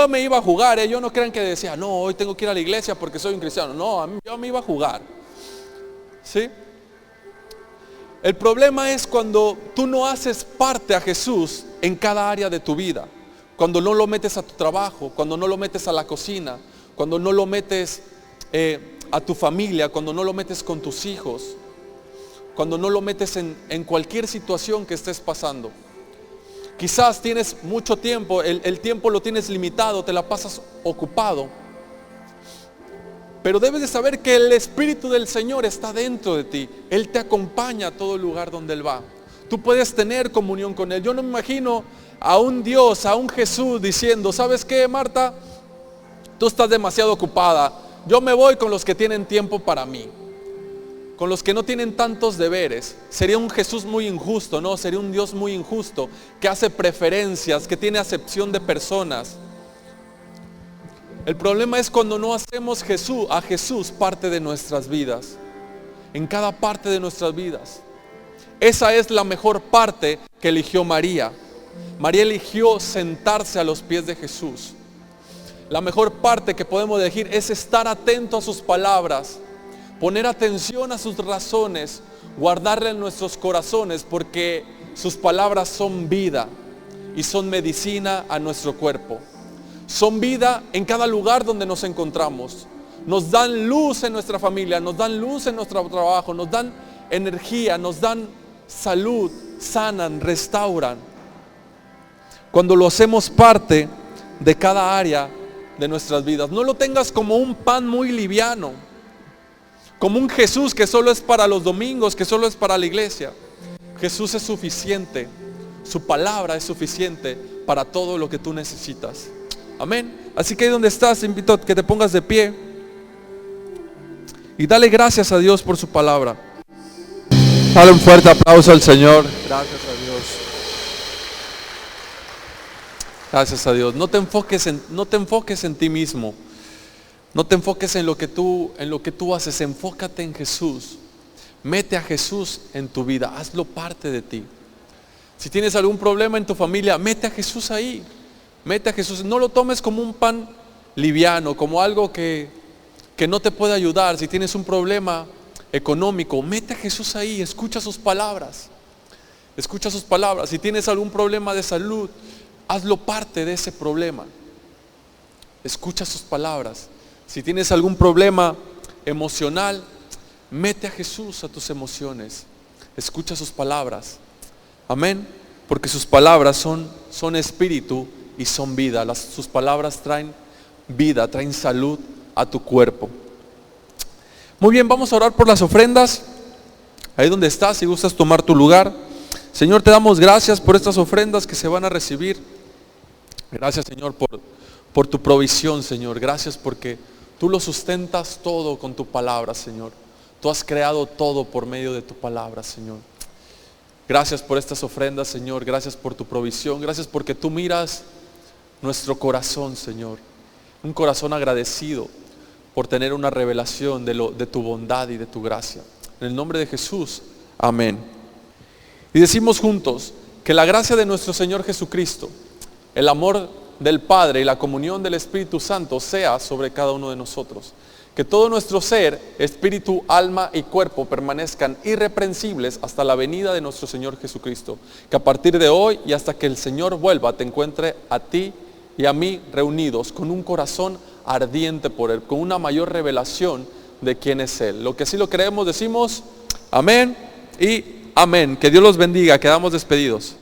me iba a jugar, yo no crean que decía, no, hoy tengo que ir a la iglesia porque soy un cristiano. No, yo me iba a jugar, ¿sí? El problema es cuando tú no haces parte a Jesús en cada área de tu vida. Cuando no lo metes a tu trabajo, cuando no lo metes a la cocina, cuando no lo metes a tu familia, cuando no lo metes con tus hijos, cuando no lo metes en cualquier situación que estés pasando. Quizás tienes mucho tiempo, el tiempo lo tienes limitado, te la pasas ocupado. Pero debes de saber que el Espíritu del Señor está dentro de ti. Él te acompaña a todo lugar donde Él va. Tú puedes tener comunión con Él. Yo no me imagino a un Dios, a un Jesús diciendo, ¿sabes qué, Marta? Tú estás demasiado ocupada. Yo me voy con los que tienen tiempo para mí, con los que no tienen tantos deberes. Sería un Jesús muy injusto, ¿no? Sería un Dios muy injusto, que hace preferencias, que tiene acepción de personas. El problema es cuando no hacemos a Jesús parte de nuestras vidas, en cada parte de nuestras vidas. Esa es la mejor parte que eligió María. María eligió sentarse a los pies de Jesús. La mejor parte que podemos elegir es estar atento a sus palabras, poner atención a sus razones, guardarle en nuestros corazones, porque sus palabras son vida y son medicina a nuestro cuerpo. Son vida en cada lugar donde nos encontramos. Nos dan luz en nuestra familia, nos dan luz en nuestro trabajo, nos dan energía, nos dan salud, sanan, restauran. Cuando lo hacemos parte de cada área de nuestras vidas, no lo tengas como un pan muy liviano, como un Jesús que solo es para los domingos, que solo es para la iglesia. Jesús es suficiente, su palabra es suficiente para todo lo que tú necesitas. Amén. Así que ahí donde estás, te invito a que te pongas de pie y dale gracias a Dios por su palabra. Dale un fuerte aplauso al Señor. Gracias a Dios. Gracias a Dios. No te enfoques en ti mismo. No te enfoques en lo que tú haces. Enfócate en Jesús. Mete a Jesús en tu vida. Hazlo parte de ti. Si tienes algún problema en tu familia, mete a Jesús ahí. Mete a Jesús. No lo tomes como un pan liviano, como algo que no te puede ayudar. Si tienes un problema económico, mete a Jesús ahí. Escucha sus palabras. Escucha sus palabras. Si tienes algún problema de salud, hazlo parte de ese problema. Escucha sus palabras. Si tienes algún problema emocional, mete a Jesús a tus emociones. Escucha sus palabras. Amén. Porque sus palabras son espíritu y son vida. Sus palabras traen vida, traen salud a tu cuerpo. Muy bien, vamos a orar por las ofrendas. Ahí donde estás, si gustas tomar tu lugar. Señor, te damos gracias por estas ofrendas que se van a recibir. Gracias, Señor, por tu provisión, Señor. Gracias porque tú lo sustentas todo con tu palabra, Señor. Tú has creado todo por medio de tu palabra, Señor. Gracias por estas ofrendas, Señor. Gracias por tu provisión. Gracias porque tú miras nuestro corazón, Señor. Un corazón agradecido por tener una revelación de tu bondad y de tu gracia. En el nombre de Jesús, amén. Y decimos juntos que la gracia de nuestro Señor Jesucristo, el amor del Padre y la comunión del Espíritu Santo sea sobre cada uno de nosotros. Que todo nuestro ser, espíritu, alma y cuerpo permanezcan irreprensibles hasta la venida de nuestro Señor Jesucristo. Que a partir de hoy y hasta que el Señor vuelva te encuentre a ti y a mí reunidos con un corazón ardiente por Él, con una mayor revelación de quién es Él. Lo que sí lo creemos decimos amén y amén. Que Dios los bendiga. Quedamos despedidos.